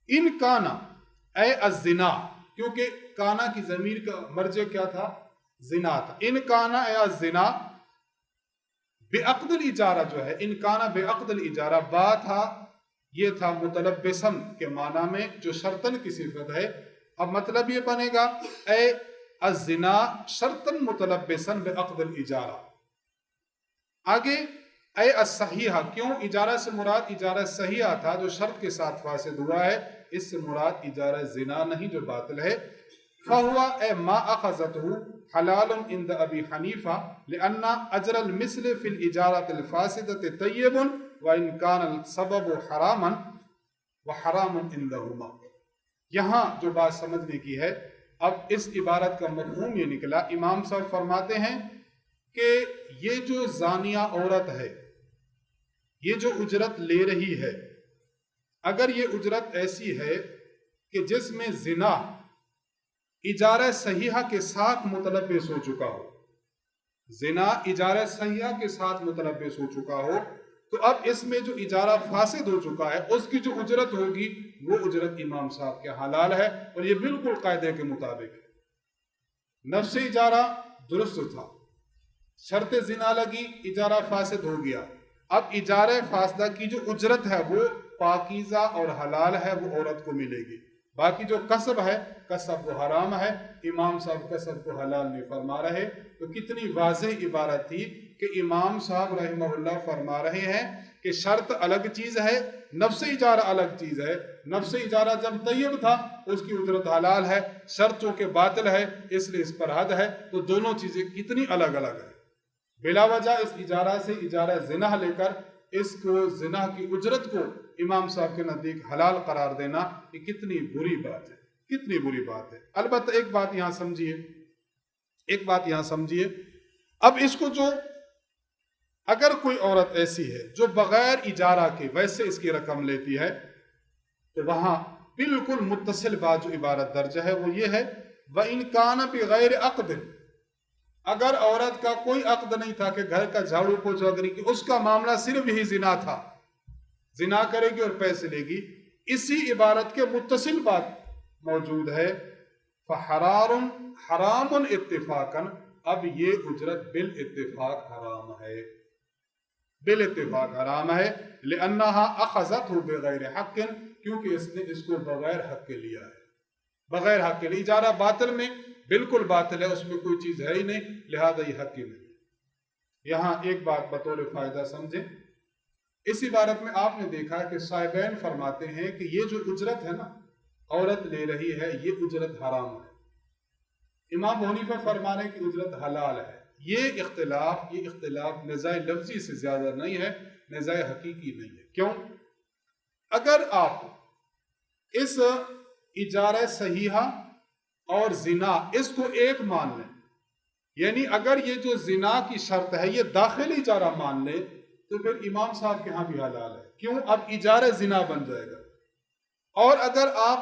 ان کانا اے الزنا، کیونکہ کانا کی ضمیر کا مرجع کیا تھا؟ زنا تھا۔ ان کانا اے الزنا بعقد الاجارہ جو ہے، ان کانا بعقد الاجارہ، با تھا یہ تھا متلبسن کے معنی میں جو شرطن کی صفت ہے۔ اب مطلب یہ بنے گا اے الزنا شرطن متلبسن بعقد الاجارہ۔ آگے اے الصحیحہ، کیوں اجارہ سے مراد اجارہ صحیحہ تھا جو شرط کے ساتھ فاسد ہوا ہے، اس سے مراد اجارہ زنا نہیں جو باطل ہے۔ فَهُوَ اے ما اخذتہ حلال عند ابی حنیفہ لأن اجر المثل فی الإجارة الفاسدة طیب وإن كان السبب حراما وحرام عندهما۔ یہاں جو بات سمجھنے کی ہے، اب اس عبارت کا مفہوم یہ نکلا، امام صاحب فرماتے ہیں کہ یہ جو زانیہ عورت ہے، یہ جو اجرت لے رہی ہے، اگر یہ اجرت ایسی ہے کہ جس میں زنا اجارہ صحیحہ کے ساتھ متلبس ہو چکا ہو، زنا اجارہ صحیحہ کے ساتھ متلبس ہو چکا ہو، تو اب اس میں جو اجارہ فاسد ہو چکا ہے اس کی جو اجرت ہوگی وہ اجرت امام صاحب کے حلال ہے، اور یہ بالکل قاعدے کے مطابق ہے۔ نفس اجارہ درست تھا، شرط زنا لگی، اجارہ فاسد ہو گیا، اب اجارہ فاسدہ کی جو اجرت ہے وہ پاکیزہ اور حلال ہے، وہ عورت کو ملے گی۔ باقی جو کسب ہے، کسب وہ حرام ہے، امام صاحب کسب کو حلال نہیں فرما رہے۔ تو کتنی واضح عبارت تھی کہ امام صاحب رحمہ اللہ فرما رہے ہیں کہ شرط الگ چیز ہے، نفس اجارہ الگ چیز ہے۔ نفس اجارہ جب طیب تھا اس کی اجرت حلال ہے، شرط چونکہ باطل ہے اس لیے اس پر حد ہے، تو دونوں چیزیں کتنی الگ الگ ہیں۔ بلا وجہ اس اجارہ سے اجارہ زنا لے کر اس کو زنا کی اجرت کو امام صاحب کے نزدیک حلال قرار دینا، یہ کتنی بری بات ہے، کتنی بری بات ہے۔ البتہ ایک بات یہاں سمجھیے، اب اس کو جو اگر کوئی عورت ایسی ہے جو بغیر اجارہ کے ویسے اس کی رقم لیتی ہے، تو وہاں بالکل متصل بات جو عبارت درج ہے وہ یہ ہے وَإِنْ كَانَ بِغَيْرِ عَقْدٍ، اگر عورت کا کوئی عقد نہیں تھا کہ گھر کا جھاڑو پوچھا کرے گی، اس کا معاملہ صرف ہی زنا تھا، زنا کرے گی اور پیسے لے گی، اسی عبارت کے متصل بات موجود ہے حرام اتفاقاً، اب یہ اجرت بالاتفاق حرام ہے، بالاتفاق حرام ہے، لأنها اخذته بغیر حق، کیونکہ اس نے اس کو بغیر حق کے لیا ہے، بغیر حق کے لیے۔ اجارہ باطل میں بالکل باطل ہے، اس میں کوئی چیز ہے ہی نہیں، لہذا یہ حق ہی نہیں۔ یہاں ایک بات بطور فائدہ سمجھیں، اس عبارت میں آپ نے دیکھا کہ صاحبین فرماتے ہیں کہ یہ جو اجرت ہے نا عورت لے رہی ہے، یہ اجرت حرام ہے، امام حنیفہ فرمانے کی اجرت حلال ہے۔ یہ اختلاف نزاع لفظی سے زیادہ نہیں ہے، نزاع حقیقی نہیں ہے۔ کیوں؟ اگر آپ اس اجارہ صحیحہ اور زنا اس کو ایک مان لیں، یعنی اگر یہ جو زنا کی شرط ہے یہ داخلی اجارہ مان لیں، تو پھر امام صاحب کے ہاں بھی حلال ہے۔ کیوں؟ اب اجارہ زنا بن جائے گا۔ اور اگر آپ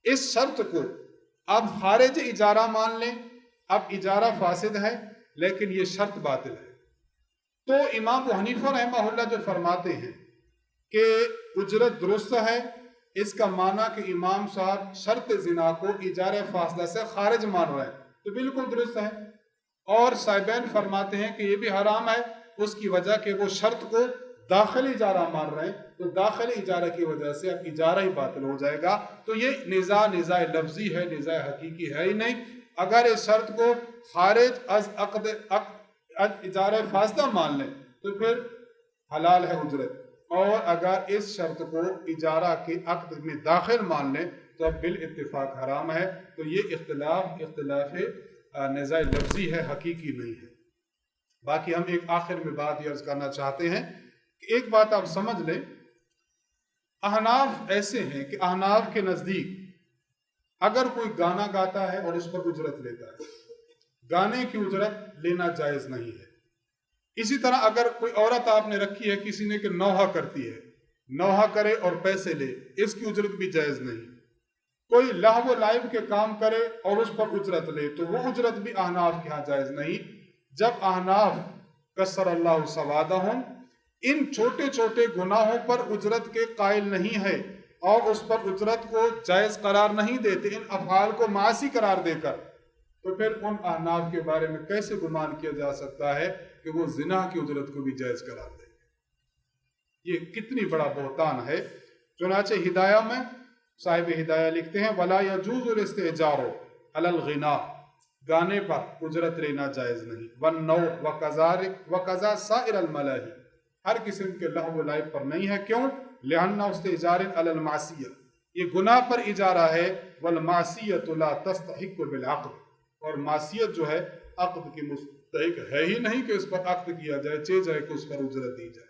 اس شرط کو اب خارج اجارہ مان لیں، اب اجارہ فاسد ہے لیکن یہ شرط باطل ہے، تو امام حنیفہ رحمہ اللہ جو فرماتے ہیں کہ اجرت درست ہے، اس کا معنی کہ امام صاحب شرط زنا کو اجارہ فاسدہ سے خارج مان رہے ہیں، تو بالکل درست ہے۔ اور صاحبین فرماتے ہیں کہ یہ بھی حرام ہے، اس کی وجہ کہ وہ شرط کو داخلی اجارہ مان رہے ہیں، تو داخلی اجارہ کی وجہ سے اب اجارہ ہی باطل ہو جائے گا۔ تو یہ نزاع لفظی ہے، نزاع حقیقی ہے ہی نہیں۔ اگر اس شرط کو خارج از عقد اجارہ فاسدہ مان لیں تو پھر حلال ہے اجرت، اور اگر اس شرط کو اجارہ کے عقد میں داخل مان لیں تو اب بالاتفاق حرام ہے۔ تو یہ اختلاف نزاع لفظی ہے، حقیقی نہیں ہے۔ باقی ہم ایک آخر میں بات یہ عرض کرنا چاہتے ہیں کہ ایک بات آپ سمجھ لیں، احناف ایسے ہیں کہ احناف کے نزدیک اگر کوئی گانا گاتا ہے اور اس پر اجرت لیتا ہے، گانے کی اجرت لینا جائز نہیں ہے۔ اسی طرح اگر کوئی عورت آپ نے رکھی ہے کسی نے کہ نوحہ کرتی ہے، نوحہ کرے اور پیسے لے، اس کی اجرت بھی جائز نہیں۔ کوئی لہو و لعب کے کام کرے اور اس پر اجرت لے تو وہ اجرت بھی احناف کے ہاں جائز نہیں۔ جب احناف کسر اللہ سوادہم ان چھوٹے چھوٹے گناہوں پر اجرت کے قائل نہیں ہے اور اس پر اجرت کو جائز قرار نہیں دیتے، ان افعال کو معاصی قرار دے کر، تو پھر ان احناف کے بارے میں کیسے گمان کیا جا سکتا ہے کہ وہ زنا کی اجرت کو بھی جائز قرار دیں گے؟ یہ کتنی بڑا بہتان ہے۔ چنانچہ ہدایہ میں صاحب ہدایہ لکھتے ہیں وَلَا يَجُوزُ الْاِسْتِئْجَارُ عَلَى الْغِنَا، گانے پر اجرت لینا جائز نہیں، وَالنَّوْء وَقَذَا سَائِرَ الْمَلَاهِ، ہر قسم کے لہو و لعب پر نہیں ہے۔ کیوں؟ لِأَنَّهُ اسْتِئْجَارٌ عَلَى الْمَعْصِيَّةِ، یہ گناہ پر اجارہ ہے، وَالْمَعْصِيَّةُ لَا تَسْتَحِقُّ بِالْعَقْدِ، اور معصیت جو ہے عقد کی مستحق ہے ہی نہیں کہ اس پر عقد کیا جائے، چاہے کہ اس پر اجرت دی جائے۔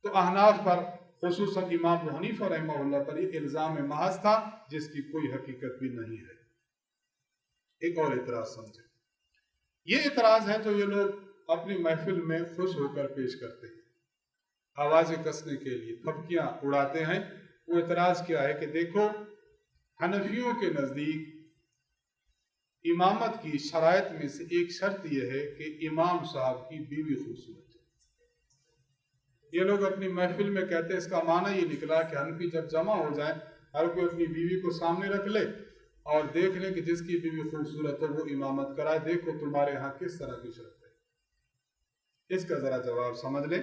تو احناف پر خصوصاً امام حنیفہ رحمہ اللہ پر یہ الزام محض تھا جس کی کوئی حقیقت بھی نہیں ہے۔ ایک اور اعتراض سمجھیں، یہ اعتراض ہے جو یہ لوگ اپنی محفل میں خوش ہو کر پیش کرتے ہیں، آوازیں کسنے کے لیے تھپکیاں اڑاتے ہیں۔ وہ اعتراض کیا ہے کہ دیکھو، حنفیوں کے نزدیک امامت کی شرائط میں سے ایک شرط یہ ہے کہ امام صاحب کی بیوی خوبصورت ہے۔ یہ لوگ اپنی محفل میں کہتے ہیں، اس کا معنی یہ نکلا کہ حنفی جب جمع ہو جائیں ہر کوئی اپنی بیوی کو سامنے رکھ لے اور دیکھ لے کہ جس کی بیوی خوبصورت ہے وہ امامت کرائے، دیکھو تمہارے ہاں کس طرح کی شرط ہے۔ اس کا ذرا جواب سمجھ لیں۔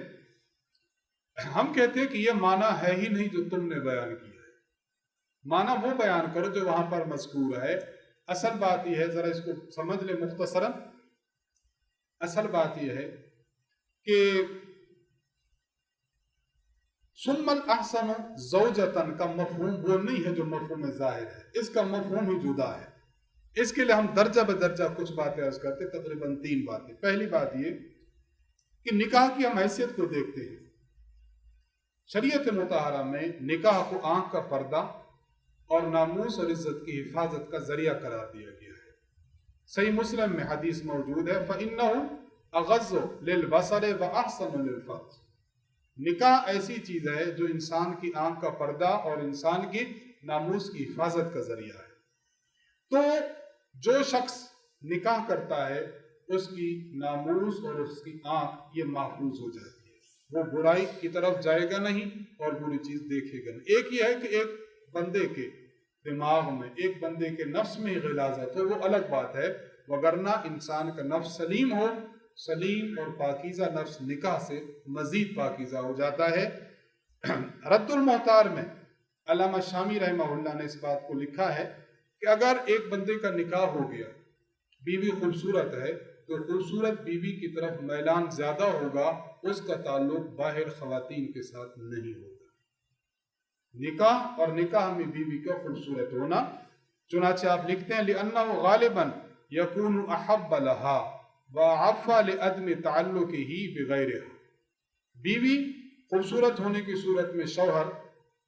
ہم کہتے ہیں کہ یہ معنی ہے ہی نہیں جو تم نے بیان کیا ہے، معنی وہ بیان کرو جو وہاں پر مذکور ہے۔ اصل بات یہ ہے، ذرا اس کو سمجھ لیں مختصراً، اصل بات یہ ہے کہ ثم الاحسن زوجتن کا مفہوم وہ نہیں ہے جو مفہوم ظاہر ہے، اس کا مفہوم ہی جدا ہے۔ اس کے لیے ہم درجہ بدرجہ کچھ باتیں عرض کرتے، تقریباً 3 باتیں۔ پہلی بات یہ کہ نکاح کی ہم حیثیت کو دیکھتے ہیں۔ شریعت مطہرہ میں نکاح کو آنکھ کا پردہ اور ناموس اور عزت کی حفاظت کا ذریعہ قرار دیا گیا ہے۔ صحیح مسلم میں حدیث موجود ہے فَإِنَّهُ أَغَضُّ لِلْبَصَرِ وَأَحْسَنُ لِلْفَرْجِ، نکاح ایسی چیز ہے جو انسان کی آنکھ کا پردہ اور انسان کی ناموس کی حفاظت کا ذریعہ ہے۔ تو جو شخص نکاح کرتا ہے اس کی ناموس اور اس کی آنکھ یہ محفوظ ہو جاتی ہے، وہ برائی کی طرف جائے گا نہیں اور بری چیز دیکھے گا نہیں۔ ایک یہ ہے کہ ایک بندے کے دماغ میں، ایک بندے کے نفس میں غلاظت ہو، وہ الگ بات ہے، وگرنہ انسان کا نفس سلیم ہو، سلیم اور پاکیزہ نفس نکاح سے مزید پاکیزہ ہو جاتا ہے۔ رد المحتار میں علامہ شامی رحمہ اللہ نے اس بات کو لکھا ہے کہ اگر ایک بندے کا نکاح ہو گیا، بیوی خوبصورت ہے، تو خوبصورت بیوی کی طرف میلان زیادہ ہوگا، اس کا تعلق باہر خواتین کے ساتھ نہیں ہوگا۔ نکاح اور نکاح میں بیوی کا خوبصورت ہونا، چنانچہ آپ لکھتے ہیں لِأَنَّهُ غَالِبًا يَكُونُ أَحَبَّ لَهَا وَأَعَفَّ لِعَدْمِ تَعَلُّقِهِ بِغَيْرِهَا، بیوی خوبصورت ہونے کی صورت میں شوہر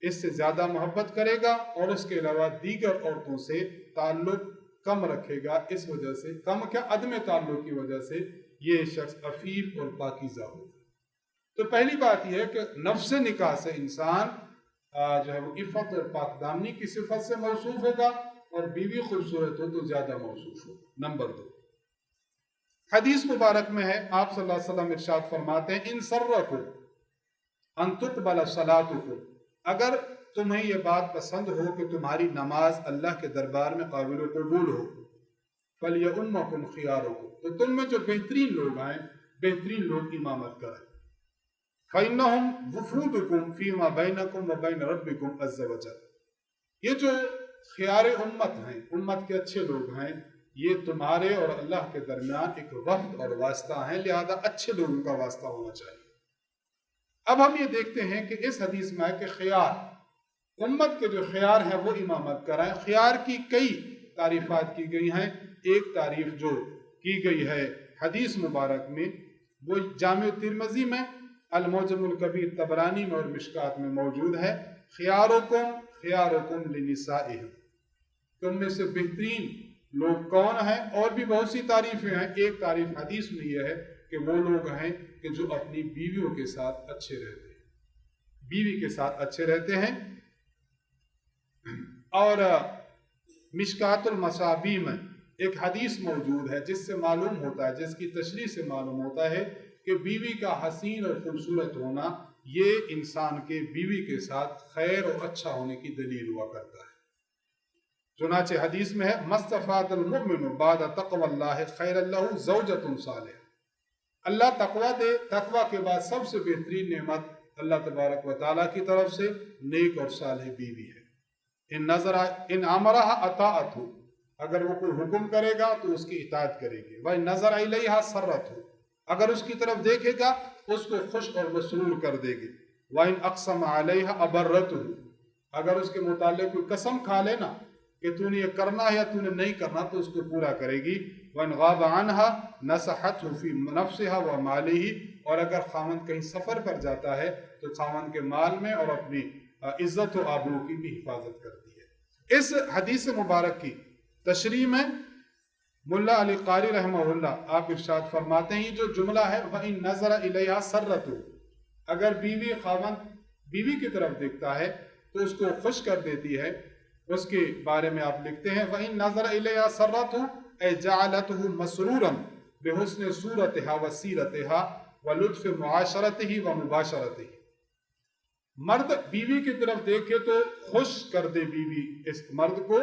اس سے زیادہ محبت کرے گا اور اس کے علاوہ دیگر عورتوں سے تعلق کم رکھے گا، اس وجہ سے کم کیا عدم تعلق کی وجہ سے یہ شخص عفیف اور پاکیزہ ہوگا۔ تو پہلی بات یہ ہے کہ نفس نکاح سے انسان جو ہے وہ عفت اور پاک دامنی کی صفت سے موصوف ہوگا، اور بیوی خوبصورت ہو تو زیادہ موصوف ہوگا۔ نمبر 2، حدیث مبارک میں ہے، آپ صلی اللہ علیہ وسلم ارشاد فرماتے ہیں ان سرکم ان تقبل صلاتکم، اگر تمہیں یہ بات پسند ہو کہ تمہاری نماز اللہ کے دربار میں قابل قبول ہو، فلیؤمکم خیارکم، تو تم میں جو بہترین لوگ ہیں، بہترین لوگ امامت کریں۔ فإنہم وفودکم فیما بینکم وبین ربکم عز وجل، یہ جو خیار امت ہیں، امت کے اچھے لوگ ہیں، یہ تمہارے اور اللہ کے درمیان ایک وفد اور واسطہ ہیں، لہذا اچھے لوگوں کا واسطہ ہونا چاہیے۔ اب ہم یہ دیکھتے ہیں کہ اس حدیث میں ہے کہ خیار، امت کے جو خیار ہیں وہ امامت کرائیں۔ خیار کی کئی تعریفات کی گئی ہیں، ایک تعریف جو کی گئی ہے حدیث مبارک میں وہ جامع ترمذی میں، المعجم الکبیر طبرانی میں اور مشکات میں موجود ہے، خیارکم لنسائہم، تم میں سے بہترین لوگ کون ہیں؟ اور بھی بہت سی تعریفیں ہیں، ایک تعریف حدیث میں یہ ہے کہ وہ لوگ ہیں کہ جو اپنی بیویوں کے ساتھ اچھے رہتے ہیں، بیوی کے ساتھ اچھے رہتے ہیں۔ اور مشکات المصابیح میں ایک حدیث موجود ہے جس سے معلوم ہوتا ہے، جس کی تشریح سے معلوم ہوتا ہے کہ بیوی کا حسین اور خوبصورت ہونا یہ انسان کے بیوی کے ساتھ خیر اور اچھا ہونے کی دلیل ہوا کرتا ہے۔ چنانچہ حدیث میں ہے مستفاد المؤمن بعد تقوی اللہ خیر اللہ زوجۃ صالحہ، اللہ تقوی دے، تقوی کے بعد سب سے بہترین نعمت اللہ تبارک و تعالیٰ کی طرف سے نیک اور صالح بیوی ہے۔ ان امرہ اطاعت، اگر وہ کوئی حکم کرے گا تو اس کی اطاعت کرے گی، وَإِن نظر الیہا سرت، اگر اس کی طرف دیکھے گا اس کو خوش اور مسرور کر دے گی، وَإِن اقسم علیہا ابرتہ، اگر اس کے متعلق کوئی قسم کھا لینا کہ تو نے یہ کرنا ہے یا تو نے نہیں کرنا تو اس کو پورا کرے گی، وَإِن غاب عنها نصحته فی نفسها ومالہ، اور اگر خاوند کہیں سفر پر جاتا ہے تو خاوند کے مال میں اور اپنی عزت و آبرو کی بھی حفاظت کرتی ہے۔ اس حدیث مبارک کی تشریح میں ملا علی قاری رحمہ اللہ آپ ارشاد فرماتے ہیں، یہ جو جملہ ہے وَإِن نَظَرَ إِلَيْهَا سَرَّتُ، اگر بیوی خاوند بیوی کی طرف دیکھتا ہے تو اس کو خوش کر دیتی ہے، اس کے بارے میں آپ لکھتے ہیں وَإِن نَظَرَ إِلَيْهَا سَرَّتُ أَيْ جَعَلَتْهُ مَسْرُورًا بِحُسْنِ صُورَتِهَا وَسِيرَتِهَا وَلُطْفِ مُعَاشَرَتِهِ وَمُبَاشَرَتِهِ، مرد بیوی کی طرف دیکھے تو خوش کر دے بیوی اس مرد کو،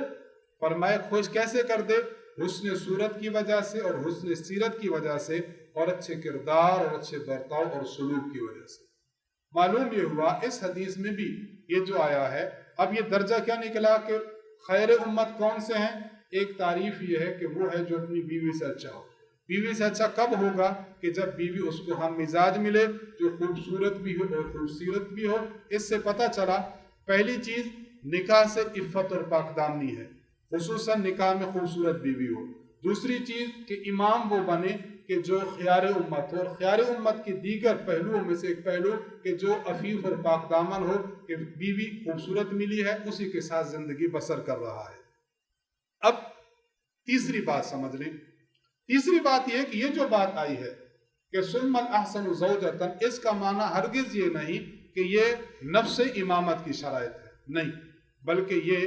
فرمائے خوش کیسے کر دے؟ حسن صورت کی وجہ سے اور حسن سیرت کی وجہ سے اور اچھے کردار اور اچھے برتاؤ اور سلوک کی وجہ سے۔ معلوم یہ ہوا اس حدیث میں بھی یہ جو آیا ہے، اب یہ درجہ کیا نکلا کہ خیر امت کون سے ہیں؟ ایک تعریف یہ ہے کہ وہ ہے جو اپنی بیوی سے اچھا ہو۔ بیوی سے اچھا کب ہوگا؟ کہ جب بیوی اس کو ہم مزاج ملے، جو خوبصورت بھی ہو اور خوبصورت بھی ہو۔ اس سے پتہ چلا پہلی چیز نکاح سے عفت اور پاک دامنی ہے، خصوصاً نکاح میں خوبصورت بیوی ہو۔ دوسری چیز کہ امام وہ بنے کہ جو خیار امت ہو، اور خیار امت کی دیگر پہلوؤں میں سے ایک پہلو کہ جو عفیف اور پاک دامن ہو، کہ بیوی خوبصورت ملی ہے اسی کے ساتھ زندگی بسر کر رہا ہے۔ اب تیسری بات سمجھ لیں، تیسری بات یہ ہے کہ یہ جو بات آئی ہے کہ ثم الاحسن زوجۃ، اس کا معنی ہرگز یہ نہیں کہ یہ نفس امامت کی شرائط ہے، نہیں، بلکہ یہ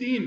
3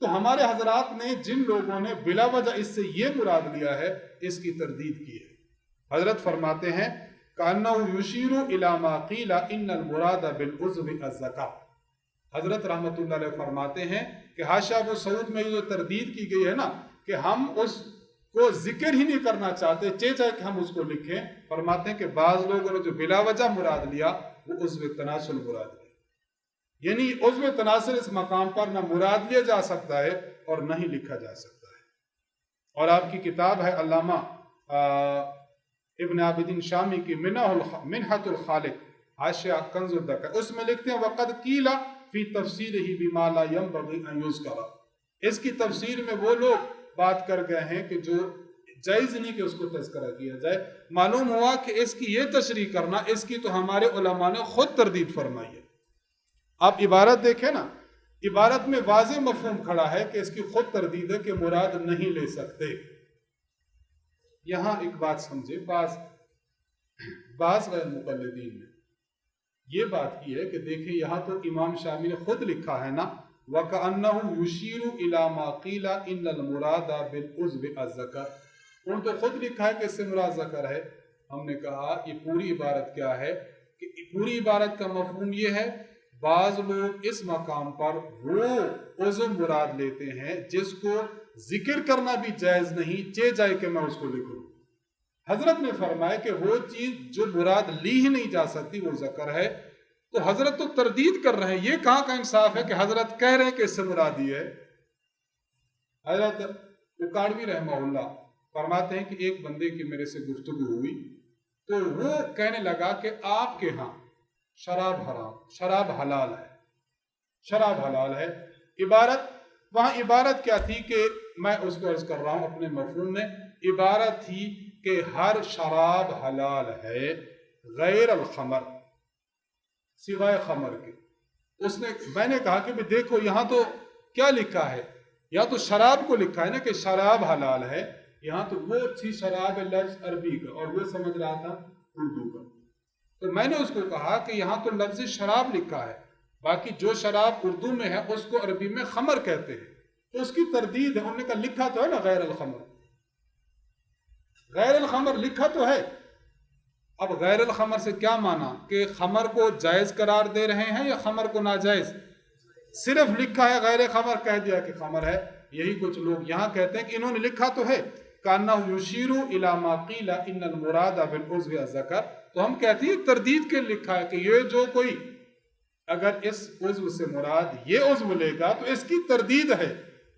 تو ہمارے حضرات نے جن لوگوں نے بلا وجہ اس سے یہ مراد لیا ہے اس کی تردید کی ہے۔ حضرت فرماتے ہیں کَأَنَّهُ يُشِيرُ إِلَى مَا قِيلَ إِنَّ الْمُرَادَ بِالْعُضْوِ الزَّكَاةُ۔ حضرت رحمۃ اللہ علیہ فرماتے ہیں کہ حاشا ابو سعود میں جو تردید کی گئی ہے نا کہ ہم اس کو ذکر ہی نہیں کرنا چاہتے چاہے کہ ہم اس کو لکھیں، فرماتے ہیں کہ بعض لوگوں نے جو بلا وجہ مراد لیا وہ عضو تناسل مراد لیا، یعنی عضو تناسل اس مقام پر نہ مراد لیا جا سکتا ہے اور نہ ہی لکھا جا سکتا ہے۔ اور آپ کی کتاب ہے علامہ ابن عابدین شامی کی منحۃ الخالق حاشیہ کنز الذکر، اس میں لکھتے ہیں وقد قیل فی تفسیرہ بما لا ينبغی ان یذکر، اس کی تفسیر میں وہ لوگ بات کر گئے ہیں کہ جو جائز نہیں کہ اس کو تذکرہ کیا جائے۔ معلوم ہوا کہ اس کی یہ تشریح کرنا اس کی تو ہمارے علماء نے خود تردید فرمائی ہے۔ آپ عبارت دیکھیں نا، عبارت میں واضح مفہوم کھڑا ہے کہ اس کی خود تردید ہے کہ مراد نہیں لے سکتے۔ یہاں ایک بات سمجھے، بعض غیر مقلدین نے یہ بات کی ہے کہ دیکھیں یہاں تو امام شامی نے خود لکھا ہے نا وَكَأَنَّهُ يُشِيرُ إِلَى مَا قِيلَ إِنَّ الْمُرَادَ بِالْعُضْوِ الذَّكَرِ، انہوں نے تو خود لکھا ہے کہ اس سے مراد ذکر ہے۔ ہم نے کہا یہ پوری عبارت کیا ہے کہ پوری عبارت کا مفہوم یہ ہے بعض لوگ اس مقام پر وہ عضو مراد لیتے ہیں جس کو ذکر کرنا بھی جائز نہیں چاہے کہ میں اس کو لکھوں۔ حضرت نے فرمایا کہ وہ چیز جو مراد لی ہی نہیں جا سکتی وہ ذکر ہے، تو حضرت تو تردید کر رہے ہیں، یہ کہاں کا انصاف ہے کہ حضرت کہہ رہے ہیں کہ اس سے مراد یہ ہے۔ حضرت اکاڑوی رحمہ اللہ فرماتے ہیں کہ ایک بندے کی میرے سے گفتگو ہوئی تو وہ کہنے لگا کہ آپ کے ہاں شراب حلال ہے، شراب حلال ہے۔ وہاں عبارت کیا تھی کہ میں اس کو عرض کر رہا ہوں اپنے مفہوم میں، عبارت تھی کہ ہر شراب حلال ہے غیر الخمر، سوائے خمر کے۔ میں نے کہا کہ دیکھو یہاں تو کیا لکھا ہے، یا تو شراب کو لکھا ہے نا کہ شراب حلال ہے، یہاں تو وہ تھی شراب لفظ عربی کا اور وہ سمجھ رہا تھا اردو کا۔ تو میں نے اس کو کہا کہ یہاں تو لفظ شراب لکھا ہے، باقی جو شراب اردو میں ہے اس کو عربی میں خمر کہتے ہیں، تو اس کی تردید ہے۔ انہوں نے کہا لکھا تو ہے نا غیر الخمر، غیر الخمر لکھا تو ہے۔ اب غیر الخمر سے کیا مانا کہ خمر کو جائز قرار دے رہے ہیں یا خمر کو ناجائز؟ صرف لکھا ہے غیر خمر، کہہ دیا کہ خمر ہے۔ یہی کچھ لوگ یہاں کہتے ہیں کہ انہوں نے لکھا تو ہے کَأَنَّهُ يُشِيرُ إِلَى مَا قِيلَ إِنَّ الْمُرَادَ بِالْعُضْوِ الذَّكَرِ، تو ہم کہتے ہیں تردید کے لکھا ہے کہ یہ جو کوئی اگر اس عضو سے مراد یہ عضو لے گا تو اس کی تردید ہے،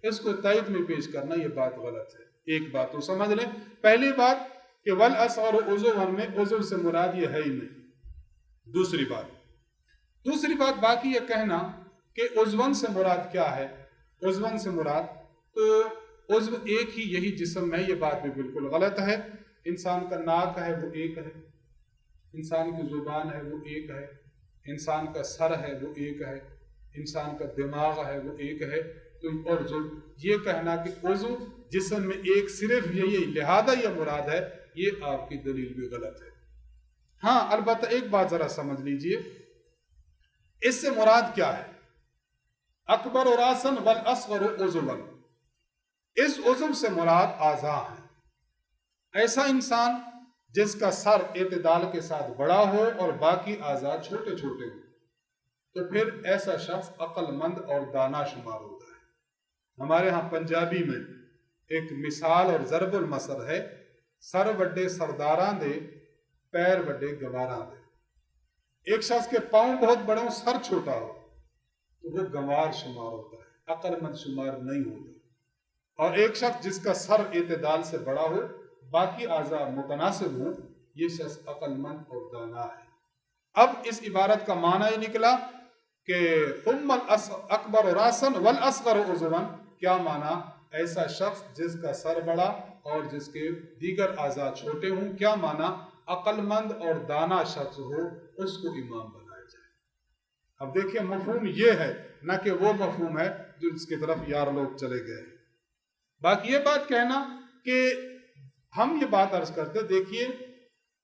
اس کو تائید میں پیش کرنا یہ بات غلط ہے۔ ایک بات تو سمجھ لیں، پہلی بات کہ وَالْأَصْغَرُ عُضْوًا میں عضو سے مراد یہ ہے ہی نہیں۔ دوسری بات باقی یہ کہنا کہ عضوًا سے مراد کیا ہے، عضوًا سے مراد تو عضو ایک ہی یہی جسم ہے، یہ بات بھی بالکل غلط ہے۔ انسان کا ناک ہے وہ ایک ہے، انسان کی زبان ہے وہ ایک ہے، انسان کا سر ہے وہ ایک ہے، انسان کا دماغ ہے وہ ایک ہے، اور جو یہ کہنا کہ عضو جسم میں ایک صرف یہی لہذا یہ مراد ہے، یہ آپ کی دلیل بھی غلط ہے۔ ہاں البتہ ایک بات ذرا سمجھ لیجئے، اس سے مراد کیا ہے؟ اکبر راسن والاصغر عضوا، اس عضو سے مراد اعضاء ہیں۔ ایسا انسان جس کا سر اعتدال کے ساتھ بڑا ہو اور باقی اعضاء چھوٹے چھوٹے ہوں تو پھر ایسا شخص عقل مند اور دانا شمار ہوتا ہے۔ ہمارے ہاں پنجابی میں ایک مثال اور ضرب المثل ہے، سر وڈے سرداراں دے پیر وڈے گواراں دے۔ ایک شخص کے پاؤں بہت بڑے ہوں سر چھوٹا ہو تو وہ گوار شمار ہوتا ہے، عقل مند شمار نہیں ہوتا۔ اور ایک شخص جس کا سر اعتدال سے بڑا ہو باقی اعضاء متناسب ہوں، یہ شخص عقل مند اور دانا ہے۔ اب اس عبارت کا معنی یہ نکلا کہ ثم اکبر راسن والاصغر عضوا، کیا معنی؟ ایسا شخص جس کا سر بڑا اور جس کے دیگر اعضاء چھوٹے ہوں، کیا معنی؟ عقل مند اور دانا شخص ہو، اس کو امام بنایا جائے۔ اب دیکھیں مفہوم یہ ہے، نہ کہ وہ مفہوم ہے جو اس کی طرف یار لوگ چلے گئے ہیں۔ باقی یہ بات کہنا کہ ہم یہ بات عرض کرتے، دیکھیے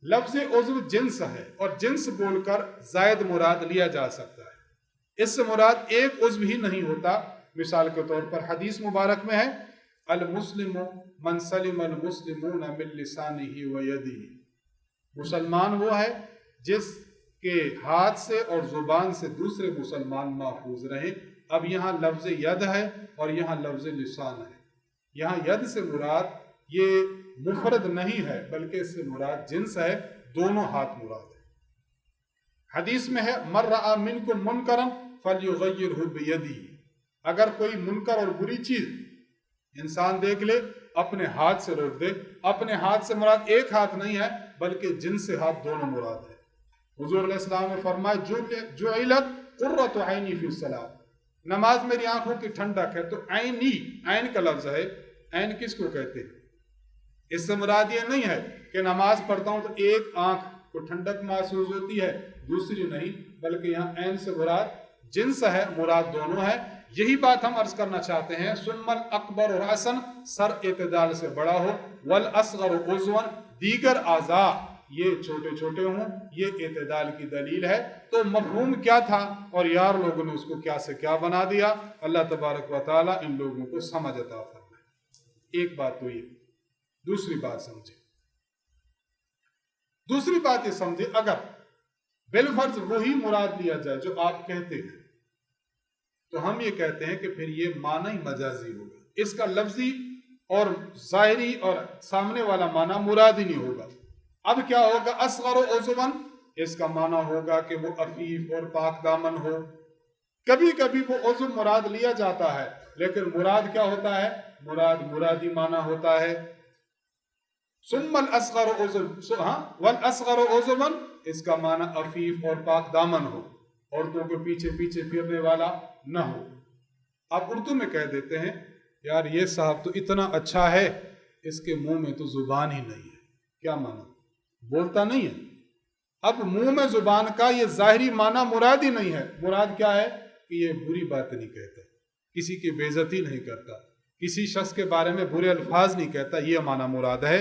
لفظ عضو جنس ہے اور جنس بول کر زائد مراد لیا جا سکتا ہے۔ اس سے مراد ایک عضو ہی نہیں ہوتا مثال کے طور پر حدیث مبارک میں ہے المسلم من سلم المسلمون من لسانہ و یدہ، مسلمان وہ ہے جس کے ہاتھ سے اور زبان سے دوسرے مسلمان محفوظ رہیں۔ اب یہاں لفظ ید ہے اور یہاں لفظ لسان ہے۔ یہاں ید سے مراد یہ مفرد نہیں ہے بلکہ اس سے مراد جنس ہے، دونوں ہاتھ مراد ہے۔ حدیث میں ہے من رأى منکم منکرا فلیغیرہ بیدہ، اگر کوئی منکر اور بری چیز انسان دیکھ لے اپنے ہاتھ سے روک دے۔ اپنے ہاتھ سے مراد ایک ہاتھ نہیں ہے بلکہ جنس سے ہاتھ دونوں مراد ہے۔ حضور علیہ السلام نے فرمایا جعلت قرۃ عینی فی الصلاۃ، نماز میری آنکھوں کی ٹھنڈک ہے۔ تو عینی، عین کا لفظ ہے، عین کس کو کہتے ہیں؟ اس سے مراد یہ نہیں ہے کہ نماز پڑھتا ہوں تو ایک آنکھ کو ٹھنڈک محسوس ہوتی ہے دوسری نہیں، بلکہ یہاں عین سے مراد جنس ہے، مراد دونوں ہے۔ یہی بات ہم عرض کرنا چاہتے ہیں۔ ثم الاکبر رأسا، سر اعتدال سے بڑا ہو، والاصغر عضوا، دیگر اعضاء یہ چھوٹے چھوٹے ہوں، یہ اعتدال کی دلیل ہے۔ تو مفہوم کیا تھا اور یار لوگوں نے اس کو کیا سے کیا بنا دیا۔ اللہ تبارک و تعالیٰ ان لوگوں کو سمجھ عطا فرمائے۔ ایک بات تو یہ، دوسری بات سمجھے، دوسری بات یہ سمجھے، اگر بالفرض وہی مراد لیا جائے جو آپ کہتے ہیں تو ہم یہ کہتے ہیں کہ پھر یہ معنی مجازی ہوگا، اس کا لفظی اور ظاہری اور سامنے والا معنی مراد ہی نہیں ہوگا۔ اب کیا ہوگا؟ اصغر و عضوا، اس کا معنی ہوگا کہ وہ عفیف اور پاک دامن ہو۔ کبھی کبھی وہ عضو مراد لیا جاتا ہے لیکن مراد کیا ہوتا ہے؟ مراد مرادی معنی ہوتا ہے۔ ثم الاصغر عضوا، والاصغر عضوا، اس کا معنی عفیف اور پاک دامن ہو، عورتوں کے پیچھے پیچھے پھرنے والا نہ ہو۔ آپ اردو میں کہہ دیتے ہیں یار یہ صاحب تو اتنا اچھا ہے، اس کے منہ میں تو زبان ہی نہیں ہے۔ کیا معنی؟ بولتا نہیں ہے۔ اب منہ میں زبان کا یہ ظاہری معنی مراد ہی نہیں ہے۔ مراد کیا ہے؟ کہ یہ بری بات نہیں کہتا، کسی کی بے عزتی نہیں کرتا، کسی شخص کے بارے میں برے الفاظ نہیں کہتا، یہ معنی مراد ہے۔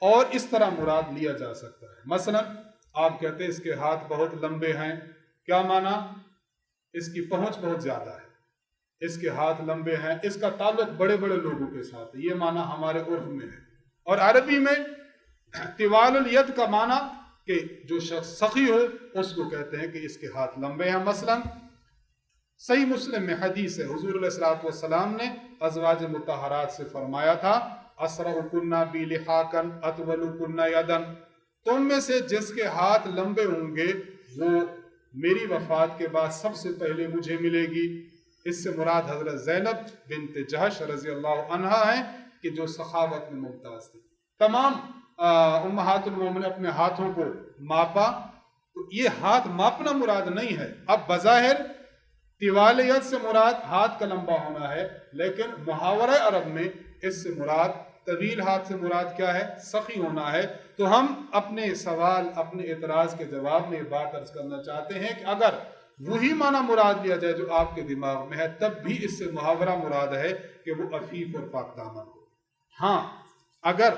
اور اس طرح مراد لیا جا سکتا ہے۔ مثلا آپ کہتے ہیں اس کے ہاتھ بہت لمبے ہیں، کیا معنی؟ اس کی پہنچ بہت زیادہ ہے، اس کے ہاتھ لمبے ہیں، اس کا تعلق بڑے بڑے لوگوں کے ساتھ ہے، یہ معنی ہمارے عرف میں ہے۔ اور عربی میں طوال الید کا معنی کہ جو شخص سخی ہو اس کو کہتے ہیں کہ اس کے ہاتھ لمبے ہیں۔ مثلا صحیح مسلم میں حدیث ہے، حضور علیہ السلام نے ازواج مطہرات سے فرمایا تھا اسرعکن بی لحاکن اطولکن یدن، تم میں سے جس کے ہاتھ لمبے ہوں گے وہ میری وفات کے بعد سب سے پہلے مجھے ملے گی۔ اس سے مراد حضرت زینب بنت جہش رضی اللہ عنہا ہے کہ جو سخاوت میں ممتاز تھی۔ تمام امہات المومنین اپنے ہاتھوں کو ماپا، تو یہ ہاتھ ماپنا مراد نہیں ہے۔ اب بظاہر طوال ید سے مراد ہاتھ کا لمبا ہونا ہے، لیکن محاورہ عرب میں اس سے مراد طویل ہاتھ سے مراد کیا ہے؟ سخی ہونا ہے۔ تو ہم اپنے سوال، اپنے اعتراض کے جواب میں یہ بات عرض کرنا چاہتے ہیں کہ اگر وہی معنی مراد لیا جائے جو آپ کے دماغ میں ہے تب بھی اس سے محاورہ مراد ہے کہ وہ عفیف اور پاک دامن ہو۔ ہاں اگر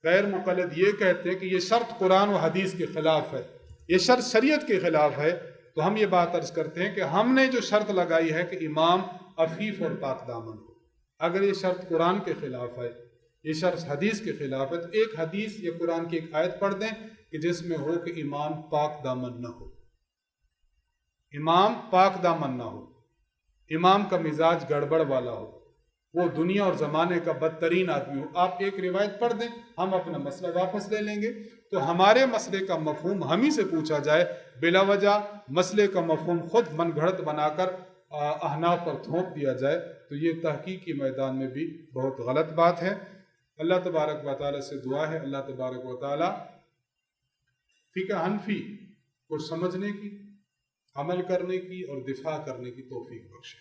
غیر مقلد یہ کہتے ہیں کہ یہ شرط قرآن و حدیث کے خلاف ہے، یہ شرط شریعت کے خلاف ہے، تو ہم یہ بات عرض کرتے ہیں کہ ہم نے جو شرط لگائی ہے کہ امام عفیف اور پاک دامن ہو، اگر یہ شرط قرآن کے خلاف ہے، یہ شرط حدیث کے خلاف ہے، تو ایک حدیث یا قرآن کی ایک آیت پڑھ دیں کہ جس میں ہو کہ امام پاک دامن نہ ہو، امام پاک دامن نہ ہو، امام کا مزاج گڑبڑ والا ہو، وہ دنیا اور زمانے کا بدترین آدمی ہو۔ آپ ایک روایت پڑھ دیں، ہم اپنا مسئلہ واپس لے لیں گے۔ تو ہمارے مسئلے کا مفہوم ہم ہی سے پوچھا جائے، بلا وجہ مسئلے کا مفہوم خود من گھڑت بنا کر احناف پر تھوپ دیا جائے تو یہ تحقیق کی میدان میں بھی بہت غلط بات ہے۔ اللہ تبارک و تعالیٰ سے دعا ہے اللہ تبارک و تعالیٰ فقہ حنفی کو سمجھنے کی، عمل کرنے کی اور دفاع کرنے کی توفیق بخشے۔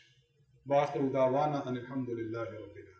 وآخر دعوانا ان الحمد للہ رب العالمین۔